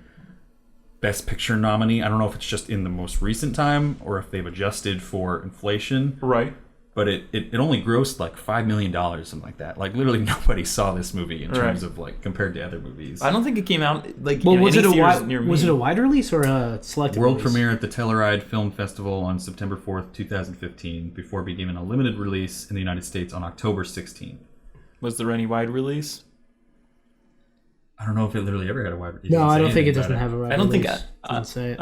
Best Picture nominee. I don't know if it's just in the most recent time or if they've adjusted for inflation. Right. But it only grossed like $5 million, something like that. Like literally nobody saw this movie in terms of like compared to other movies. I don't think it came out like was any it theaters near me. Was it a wide release or a selected World release? premiere at the Telluride Film Festival on September 4th, 2015, before being given a limited release in the United States on October 16th. Was there any wide release? I don't know if it literally ever had a wide release. No, I don't think it doesn't have a wide I don't release. think Didn't say it.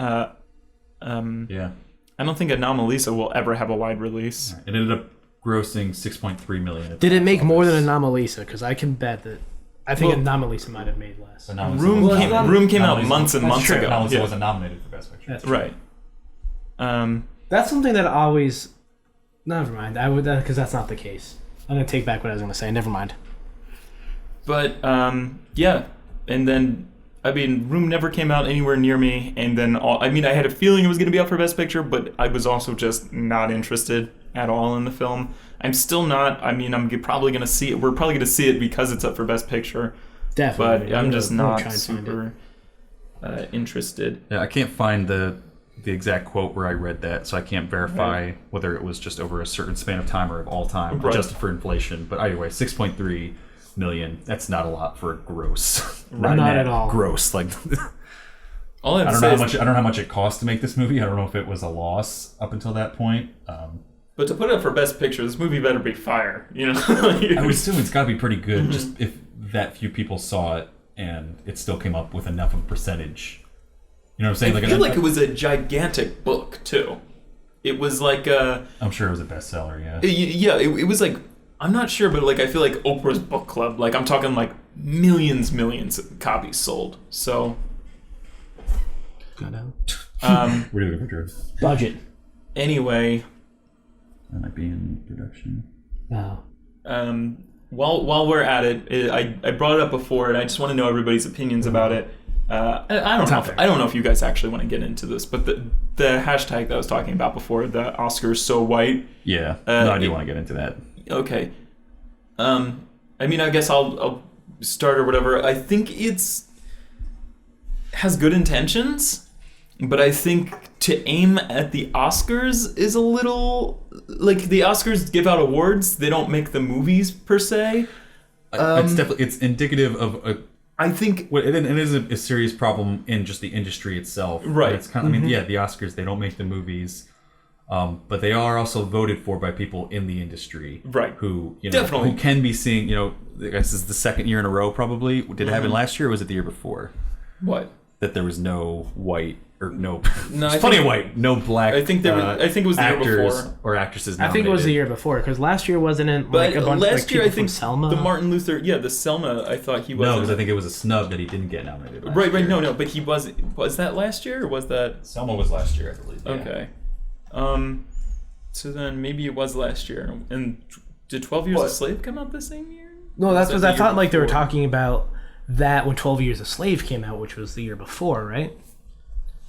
Yeah. I don't think Anomalisa will ever have a wide release. It ended up grossing $6.3 million. at Did the it make box more office. than Anomalisa? Because I can bet that. I think Anomalisa might have made less. Anomalisa Room was- came out Anomalisa- months and that's months true. ago. Anomalisa Yeah. wasn't nominated for Best Picture. That's true. Right. That's something that always. Never mind. I would because that's not the case. I'm gonna take back what I was gonna say. Never mind. But yeah, and then I mean, Room never came out anywhere near me, and then I had a feeling it was going to be up for Best Picture, but I was also just not interested at all in the film. I'm still not. I mean, I'm probably going to see it. We're probably going to see it because it's up for Best Picture, Definitely. but I'm just I'm gonna not try and find super interested. Yeah, I can't find the exact quote where I read that, so I can't verify whether it was just over a certain span of time or of all time, Right. adjusted for inflation. But anyway, 6.3 million. That's not a lot for a gross. Not net, at all. Gross. Like All I have I to don't know say how is, much. I don't know how much it cost to make this movie. I don't know if it was a loss up until that point. but to put it up for Best Picture, this movie better be fire. You know, I would assume it's got to be pretty good, just if that few people saw it and it still came up with enough of a percentage. You know what I'm saying? I feel like it was a gigantic book too. It was like I'm sure it was a bestseller. Yeah. it was like, I'm not sure, but like I feel like Oprah's book club. Like I'm talking like millions of copies sold. So Where do we go for Budget. anyway, That might be in production. No. while we're at it, I brought it up before, and I just want to know everybody's opinions about it. I don't know if you guys actually want to get into this, but the hashtag that I was talking about before, the Oscars so white. Yeah. No, I do want to get into that. Okay. I mean, I guess I'll start or whatever. I think has good intentions. But I think to aim at the Oscars is a little like the Oscars give out awards; they don't make the movies per se. It's indicative of a. I think Well, it is a serious problem in just the industry itself. Right. It's kind of, I mean, yeah, the Oscars, they don't make the movies, but they are also voted for by people in the industry. Right. Who, you know, Definitely. who can be seeing, you know, I guess this is the second year in a row probably. Did it happen last year or was it the year before? what. That there was no white, or no, No, there's I plenty think- of white, no black I think there was- I think it was the year actors before. or actresses I think it was the nominated. year before, because last year wasn't it But like a bunch last like year, people I think from Selma? the Martin Luther, the Selma. I thought he was. No, because I think it was a snub that he didn't get nominated last Right, year. no, but he was. Was that last year or was that? Selma was last year, I believe. Yeah. Okay. So then maybe it was last year. And did 12 Years a Slave come out the same year? No, that's Was because that I the thought year like they were before? talking about that when 12 Years a Slave came out, which was the year before, right?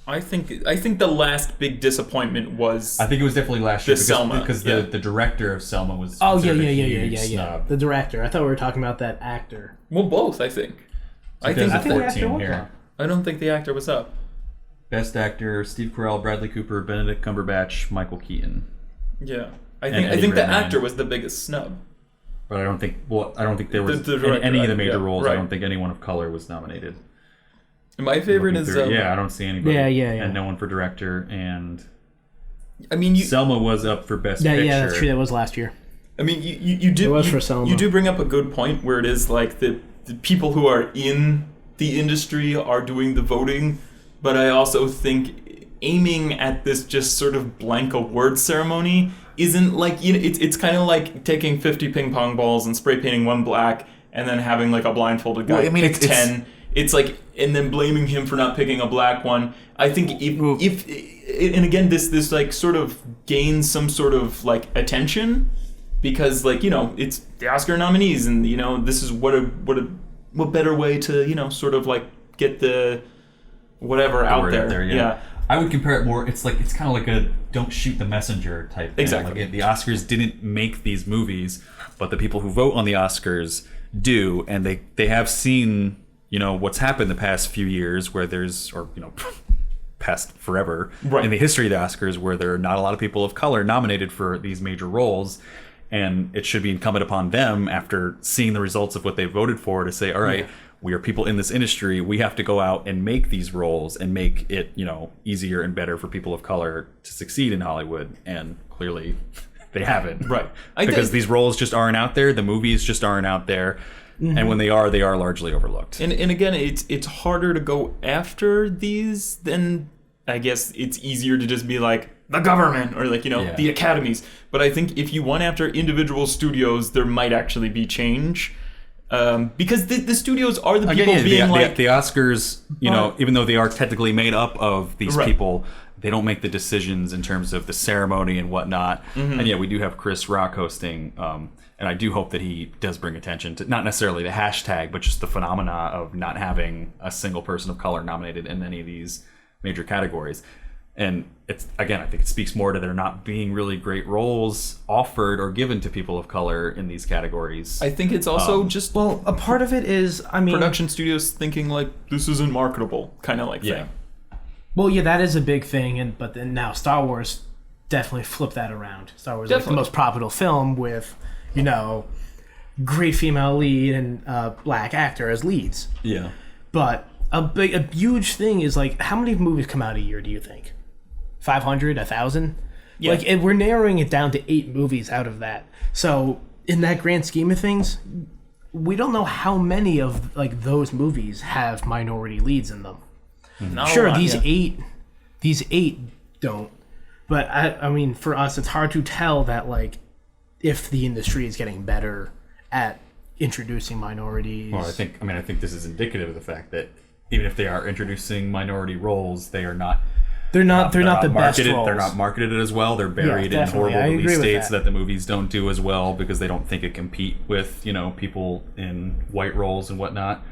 I think the last big disappointment was I think it was definitely last year The Selma, because yeah. the director of Selma was Oh yeah, considered yeah, a yeah, yeah, huge yeah, yeah. snub. The director. I thought we were talking about that actor. well both. I think. I think. I think the actor 2014 was here. up. I don't think the actor was up. Best actor: Steve Carell, Bradley Cooper, Benedict Cumberbatch, Michael Keaton. Yeah. I And think Eddie the Redmayne. actor was the biggest snub. But I don't think. Well, I don't think there was The in director, any of the I- major yeah, roles. right. I don't think anyone of color was nominated. My favorite Looking is through- yeah, I don't see anybody. Yeah. And no one for director. And I mean you Selma was up for best Yeah, picture. yeah, that's true. That was last year. I mean, you do. It was you, for Selma. You do bring up a good point where it is like the people who are in the industry are doing the voting, but I also think aiming at this just sort of blank award ceremony isn't like, you know, it's kind of like taking 50 ping pong balls and spray painting one black and then having like a blindfolded guy Well, I mean, pick it's- 10. It's like, and then blaming him for not picking a black one. I think if and again, this like sort of gains some sort of like attention because like, you know, it's the Oscar nominees and, you know, this is what better way to, you know, sort of like get the whatever out word there. yeah. I would compare it more. It's kind of like a "don't shoot the messenger" type thing. Exactly. Like the Oscars didn't make these movies, but the people who vote on the Oscars do, and they have seen, you know, what's happened the past few years, where there's, or you know, past forever Right. in the history of the Oscars, where there are not a lot of people of color nominated for these major roles. And it should be incumbent upon them, after seeing the results of what they voted for, to say, all right, we are people in this industry. We have to go out and make these roles and make it, you know, easier and better for people of color to succeed in Hollywood. And clearly they haven't. Right. Because these roles just aren't out there. The movies just aren't out there. And when they are largely overlooked. And again, it's harder to go after these than, I guess it's easier to just be like the government or like, you know, Yeah. the academies. But I think if you went after individual studios, there might actually be change. Because the studios are the people Again, being like... the Oscars, you know, even though they are technically made up of these Right. people, they don't make the decisions in terms of the ceremony and whatnot. Mm-hmm. And yeah, we do have Chris Rock hosting, and I do hope that he does bring attention to not necessarily the hashtag, but just the phenomena of not having a single person of color nominated in any of these major categories. And it's, again, I think it speaks more to there not being really great roles offered or given to people of color in these categories. I think it's also just Well, a part of it is, I mean, production studios thinking like, this isn't marketable, kind of like Yeah. thing. well, yeah, that is a big thing, but then now Star Wars definitely flipped that around. Star Wars is like the Definitely. most profitable film with, you know, great female lead and black actor as leads. Yeah. But a huge thing is like, how many movies come out a year? Do you think 500, 1,000? Yeah. Like, and we're narrowing it down to 8 movies out of that. So in that grand scheme of things, we don't know how many of like those movies have minority leads in them. Not a Sure, lot, these yeah. eight don't. But I mean, for us, it's hard to tell that like if the industry is getting better at introducing minorities. Well, I think this is indicative of the fact that even if they are introducing minority roles, they are not. they're not the best marketed. roles. They're not marketed as well. They're buried in definitely. horrible I release agree with dates that. that the movies don't do as well because they don't think it compete with, you know, people in white roles and whatnot.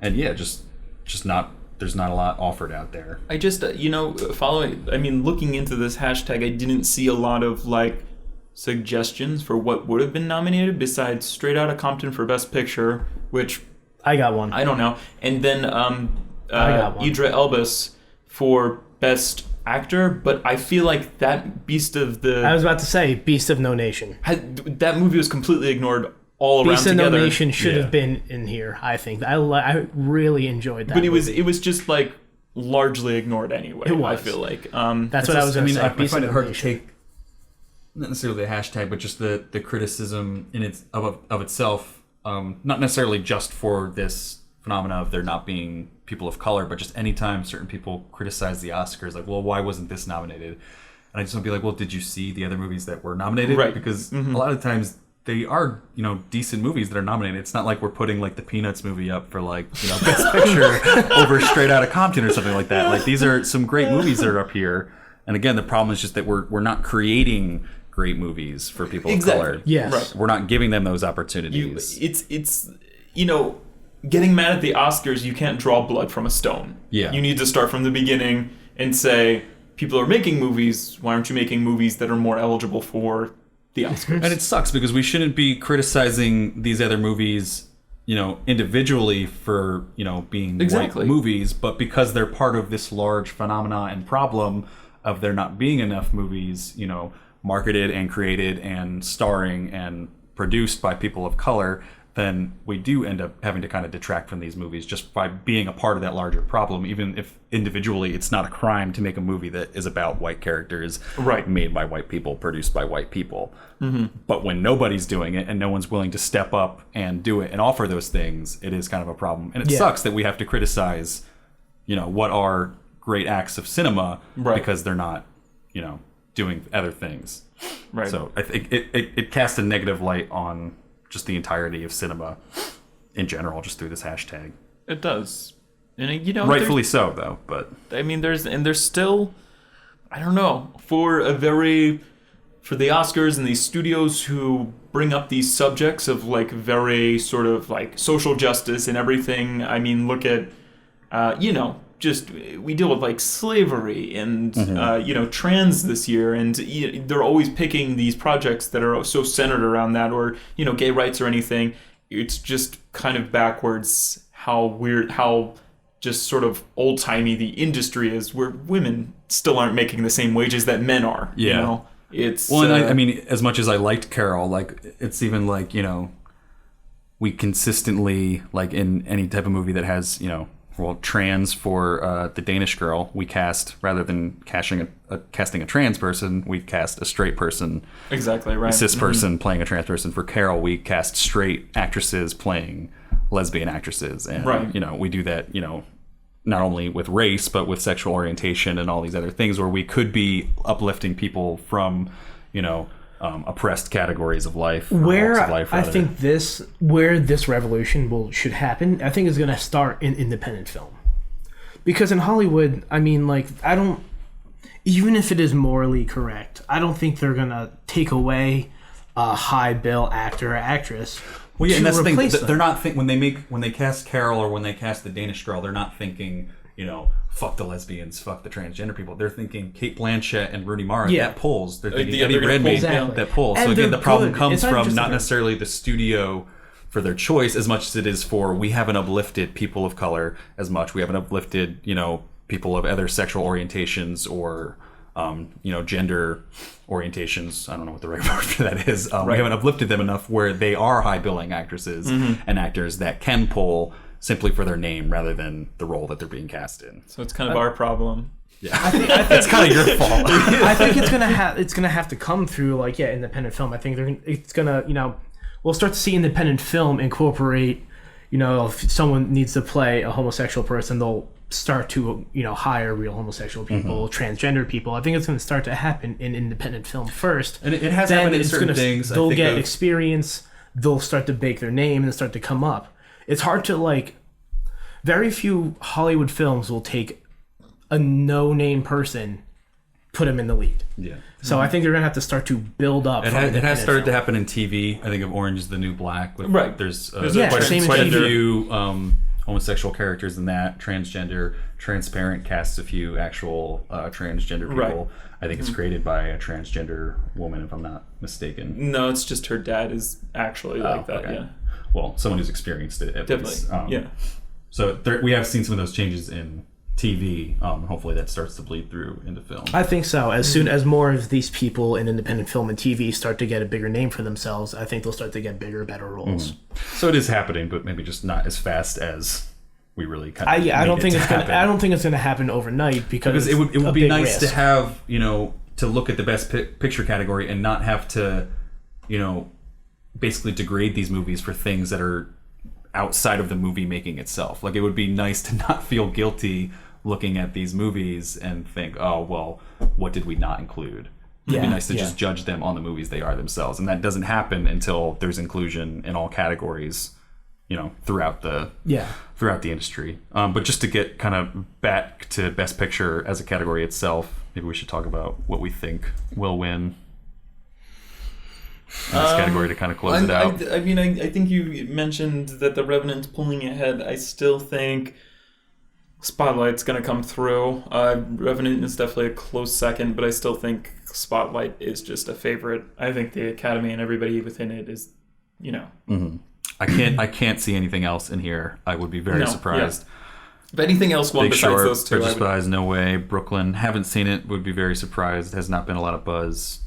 And yeah, just not. There's not a lot offered out there. I just, looking into this hashtag, I didn't see a lot of like suggestions for what would have been nominated besides Straight Outta Compton for Best Picture, which I got one. I don't know, and then got one. Idris Elba for Best Actor, but I feel like that Beast of the I was about to say Beast of No Nation. that movie was completely ignored all around Beast of together. No Nation should Yeah. have been in here. I think I really enjoyed that. But it movie. was just like largely ignored anyway. It was. I feel like That's what I was going to say. I Beast find of it No hard to Nation. take, not necessarily the hashtag, but just the criticism in its of itself. Not necessarily just for this phenomena of there not being people of color, but just anytime certain people criticize the Oscars, like, well, why wasn't this nominated? And I just want to be like, well, did you see the other movies that were nominated? Right. Because a lot of times they are, decent movies that are nominated. It's not like we're putting like the Peanuts movie up for like, Best Picture over Straight Outta Compton or something like that. Like these are some great movies that are up here. And again, the problem is just that we're not creating great movies for people of color. Yes. Right. We're not giving them those opportunities. It's getting mad at the Oscars, you can't draw blood from a stone. Yeah. You need to start from the beginning and say, people are making movies, why aren't you making movies that are more eligible for the Oscars? And it sucks because we shouldn't be criticizing these other movies, individually for, being Exactly. white movies, but because they're part of this large phenomena and problem of there not being enough movies, marketed and created and starring and produced by people of color, then we do end up having to kind of detract from these movies just by being a part of that larger problem, even if individually it's not a crime to make a movie that is about white characters, Right. made by white people, produced by white people. But when nobody's doing it and no one's willing to step up and do it and offer those things, it is kind of a problem. And it Yeah. sucks that we have to criticize, what are great acts of cinema Right. because they're not, doing other things. Right. So I think it casts a negative light on just the entirety of cinema in general, just through this hashtag. It does. And Rightfully so, though. But I mean, there's still, I don't know, for the Oscars and these studios who bring up these subjects of like very sort of like social justice and everything. I mean, look at, just we deal with like slavery and trans this year, and they're always picking these projects that are so centered around that, or gay rights or anything. It's just kind of backwards how just sort of old-timey the industry is, where women still aren't making the same wages that men are. Yeah. It's well, and I mean, as much as I liked Carol, like it's even like we consistently, like in any type of movie that has trans for the Danish Girl, we cast, rather than casting a trans person, we cast a straight person. Exactly right. A cis person playing a trans person. For Carol, we cast straight actresses playing lesbian actresses, and Right. We do that, not only with race but with sexual orientation and all these other things, where we could be uplifting people from, oppressed categories of life. or Where walks of life, I rather. think this revolution should happen, I think is going to start in independent film, because in Hollywood, I mean, like, I don't, even if it is morally correct, I don't think they're going to take away a high bill actor or actress. Well, yeah, and to that's the thing. replace them. They're not when they cast Carol or when they cast the Danish Girl, they're not thinking, fuck the lesbians, fuck the transgender people. They're thinking Kate Blanchett and Rooney Mara. Yeah. That pulls. They're thinking Yeah, Eddie they're gonna pull Redmayne. Exactly. That pulls. And So again, they're the problem good. comes It's not from just not like- necessarily the studio for their choice as much as it is for, we haven't uplifted people of color as much. We haven't uplifted people of other sexual orientations or gender orientations. I don't know what the right word for that is. We haven't uplifted them enough where they are high billing actresses and actors that can pull simply for their name rather than the role that they're being cast in. So it's kind of our problem. Yeah, it's kind of your fault. I think it's gonna have to come through independent film. I think it's gonna we'll start to see independent film incorporate, if someone needs to play a homosexual person, they'll start to hire real homosexual people, transgender people. I think it's going to start to happen in independent film first, And it has then happened in it's certain gonna, things. They'll I think get of- experience. They'll start to bake their name and start to come up. It's hard to very few Hollywood films will take a no-name person, put him in the lead. Yeah. So I think they're gonna have to start to build up. It has started to happen in TV. I think of Orange is the New Black. Right. There's Yeah, quite, same in quite a TV. few homosexual characters in that. Transgender, Transparent casts a few actual transgender people. Right. I think it's created by a transgender woman, if I'm not mistaken. No, it's just her dad is actually like that. okay. Yeah, Well, someone who's experienced it at definitely. least. Yeah. So we have seen some of those changes in TV. Hopefully that starts to bleed through into film. I think so. As soon as more of these people in independent film and TV start to get a bigger name for themselves, I think they'll start to get bigger, better roles. So it is happening, but maybe just not as fast as we really kind of. I don't think it's happen. gonna. I don't think it's gonna happen overnight because Because it would be big nice risk. to have, to look at the best picture category and not have to, basically degrade these movies for things that are outside of the movie making itself. Like, it would be nice to not feel guilty looking at these movies and think, oh, well, what did we not include? It'd be nice to just judge them on the movies they are themselves. And that doesn't happen until there's inclusion in all categories, throughout the industry. But just to get kind of back to Best Picture as a category itself, maybe we should talk about what we think will win in this category to kind of close it out. I think you mentioned that The Revenant's pulling ahead. I still think Spotlight's going to come through. Revenant is definitely a close second, but I still think Spotlight is just a favorite. I think the Academy and everybody within it is, I can't see anything else in here. I would be very surprised. Yeah. If anything else won Big besides Short, those two, Bridge of Spies, no way. Brooklyn, haven't seen it. Would be very surprised. Has not been a lot of buzz.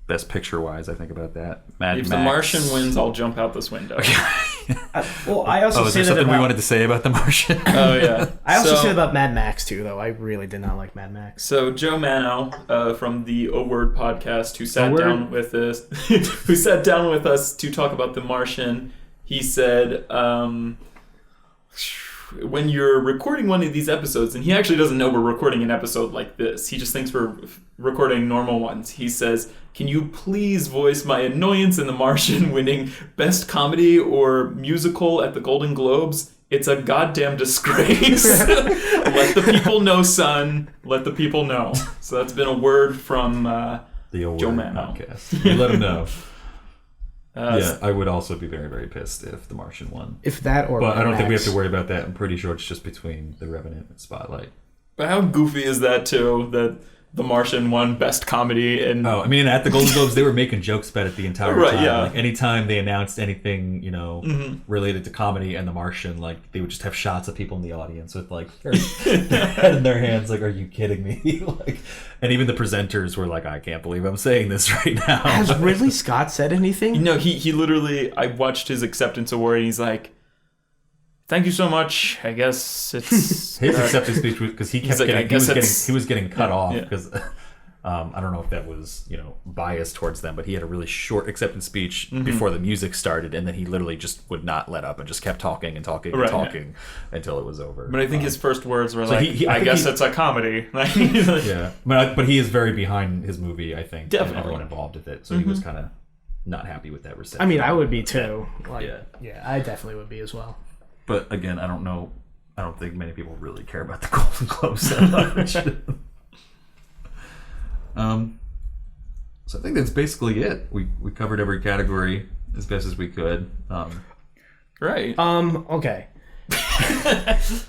Best Picture wise, I think about that. Mad if Max. The Martian wins, I'll jump out this window. I also is say there that something about, we wanted to say about The Martian? Oh yeah. I also say that about Mad Max too, though. I really did not like Mad Max. So Joe Mano from the O Word podcast, who sat O-Word? down with us, who sat down with us to talk about The Martian, he said, when you're recording one of these episodes, and he actually doesn't know we're recording an episode like this, he just thinks we're recording normal ones. He says, "Can you please voice my annoyance in The Martian winning Best Comedy or Musical at the Golden Globes? It's a goddamn disgrace." Let the people know, son. Let the people know. So that's been a word from The old Joe Word Mano. podcast. We let him know. Uh, I would also be very, very pissed if The Martian won. If that or But Mad I don't think we have Max. to worry about that. I'm pretty sure it's just between The Revenant and Spotlight. But how goofy is that, too, that The Martian won Best Comedy and... Oh, I mean, at the Golden Globes, they were making jokes about it the entire Right, time. yeah. Like, anytime they announced anything, related to comedy and The Martian, like, they would just have shots of people in the audience with, like, their head in their hands, like, are you kidding me? Like, and even the presenters were like, I can't believe I'm saying this right now. Has Ridley Scott said anything? No, he literally... I watched his acceptance award, and he's like, "Thank you so much. I guess it's..." His acceptance speech was because he kept like, getting, I guess he was getting cut off yeah. because I don't know if that was biased towards them, but he had a really short acceptance speech before the music started, and then he literally just would not let up and just kept talking and talking and Right, talking until it was over. But I think his first words were so like, I "I think guess he- it's a comedy." Yeah, but he is very behind his movie, I think, Definitely. and everyone involved with it. So he was kind of not happy with that reception. I mean, I would be too. Like, Yeah. yeah, I definitely would be as well. But again, I don't know. I don't think many people really care about the Golden Globes that much. So I think that's basically it. We covered every category as best as we could. Right. Okay.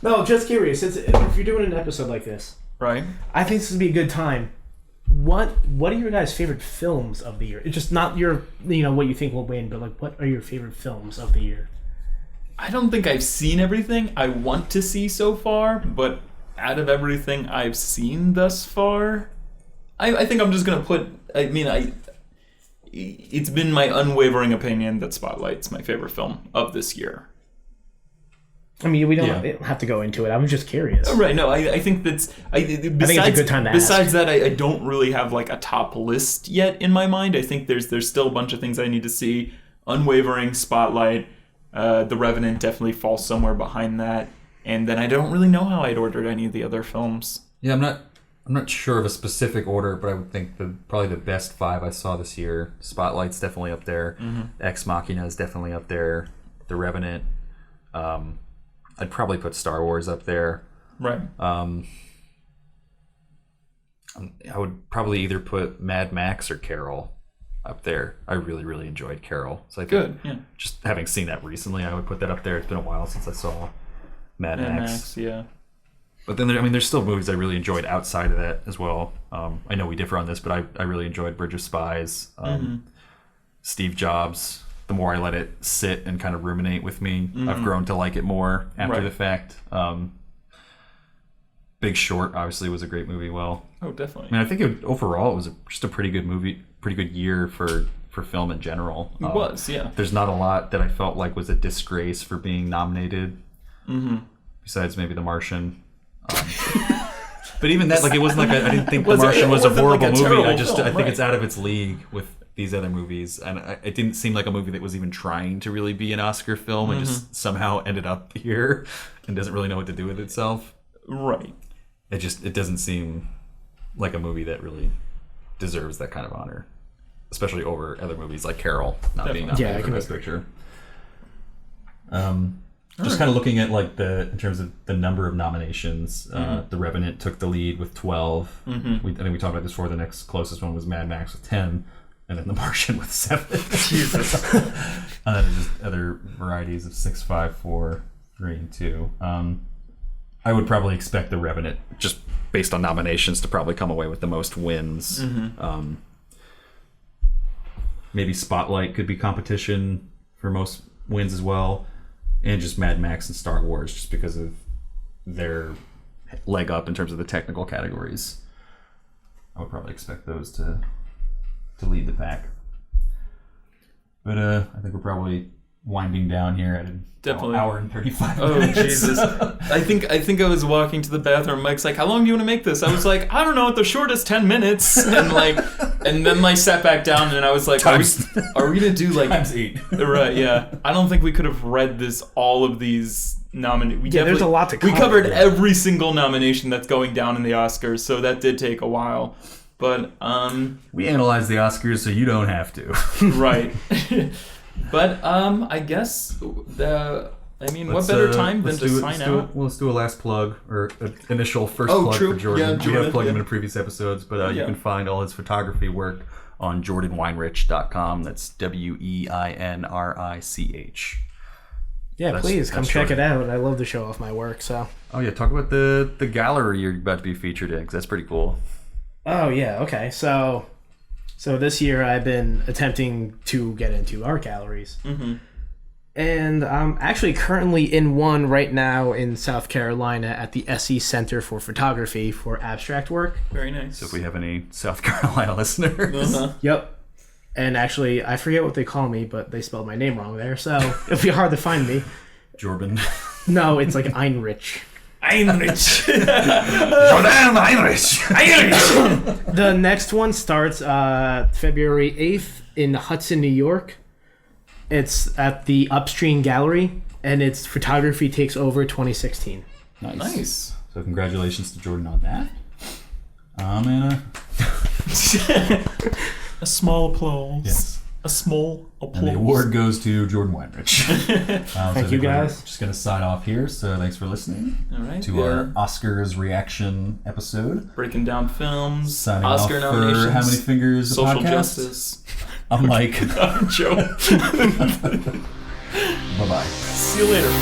No, just curious. If you're doing an episode like this, Right. I think this would be a good time. What are your guys' favorite films of the year? It's just not your, what you think will win, but like, what are your favorite films of the year? I don't think I've seen everything I want to see so far, but out of everything I've seen thus far, I think I'm just gonna put. It's been my unwavering opinion that Spotlight's my favorite film of this year. I mean, we don't Yeah. have to go into it. I'm just curious. Right? No, I think that's. Besides, it's a good time to besides ask. that, I don't really have like a top list yet in my mind. I think there's still a bunch of things I need to see. Unwavering, Spotlight, The Revenant definitely falls somewhere behind that, and then I don't really know how I'd ordered any of the other films. Yeah, I'm not sure of a specific order, but I would think probably the best 5 I saw this year. Spotlight's definitely up there. Ex Machina is definitely up there. The Revenant. I'd probably put Star Wars up there. Right. I would probably either put Mad Max or Carol up there. I really, really enjoyed Carol. So I think Good. Yeah. just having seen that recently, I would put that up there. It's been a while since I saw Mad Max. Yeah. But then, there's still movies I really enjoyed outside of that as well. I know we differ on this, but I really enjoyed Bridge of Spies, Steve Jobs. The more I let it sit and kind of ruminate with me, I've grown to like it more after Right. the fact. Big Short obviously was a great movie. Well, Oh, definitely. I mean, I think overall it was just a pretty good movie, pretty good year for film in general. It was, yeah. There's not a lot that I felt like was a disgrace for being nominated. Mm-hmm. Besides maybe The Martian. But even that, like, it wasn't like I didn't think The Was it- Martian it was a wasn't like horrible a movie. terrible I film, think right. it's out of its league with these other movies, and it didn't seem like a movie that was even trying to really be an Oscar film, and just somehow ended up here and doesn't really know what to do with itself. Right. It doesn't seem like a movie that really deserves that kind of honor, especially over other movies like Carol not being Definitely. Yeah, I nominated for can Best Picture. Just kind of looking at like in terms of the number of nominations, The Revenant took the lead with 12. I think we talked about this before. The next closest one was Mad Max with 10, and then The Martian with 7. Jesus. And then just other varieties of 6, 5, 4, 3, and 2. I would probably expect The Revenant, just based on nominations, to probably come away with the most wins. Maybe Spotlight could be competition for most wins as well. And just Mad Max and Star Wars, just because of their leg up in terms of the technical categories. I would probably expect those to lead the pack. But I think we're probably winding down here at an Definitely. hour and 35 Oh, minutes. Jesus. I think I was walking to the bathroom. Mike's like, how long do you want to make this? I was like, I don't know, the shortest 10 minutes. And then I sat back down and I was like, are we going to do like... Times 8. Right, yeah. I don't think we could have read all of these nominations. Yeah, there's a lot to We cover. covered every single nomination that's going down in the Oscars, so that did take a while. But, We analyze the Oscars, so you don't have to. right. But, I guess, what better time than to sign out? Let's do a last plug, or an initial first Oh, plug true. for Jordan. Yeah, We Jordan, have plugged him yeah. in previous episodes, but you Yeah. can find all his photography work on jordanweinrich.com. That's WEINRICH. Yeah, That's- please come that's check short. it out. I love to show off my work. So. Oh yeah, talk about the gallery you're about to be featured in, because that's pretty cool. Oh yeah. Okay. So this year I've been attempting to get into art galleries, and I'm actually currently in one right now in South Carolina at the SE Center for Photography for abstract work. Very nice. So if we have any South Carolina listeners, Yep. And actually, I forget what they call me, but they spelled my name wrong there, so it'll be hard to find me. Jordan. No, it's like Einrich. Heinrich. Jordan Heinrich. The next one starts February 8th in Hudson, New York. It's at the Upstream Gallery, and it's Photography Takes Over 2016. Nice. So congratulations to Jordan on that. And A small applause. yes. A small applause. And the award goes to Jordan Weinrich. Thank you, guys. Just going to sign off here, so thanks for listening All right. to our Oscars reaction episode. Breaking down films, Signing Oscar off nominations, for How Many Fingers, the social podcast. justice. I'm Mike. I'm Joe. Bye-bye. See you later.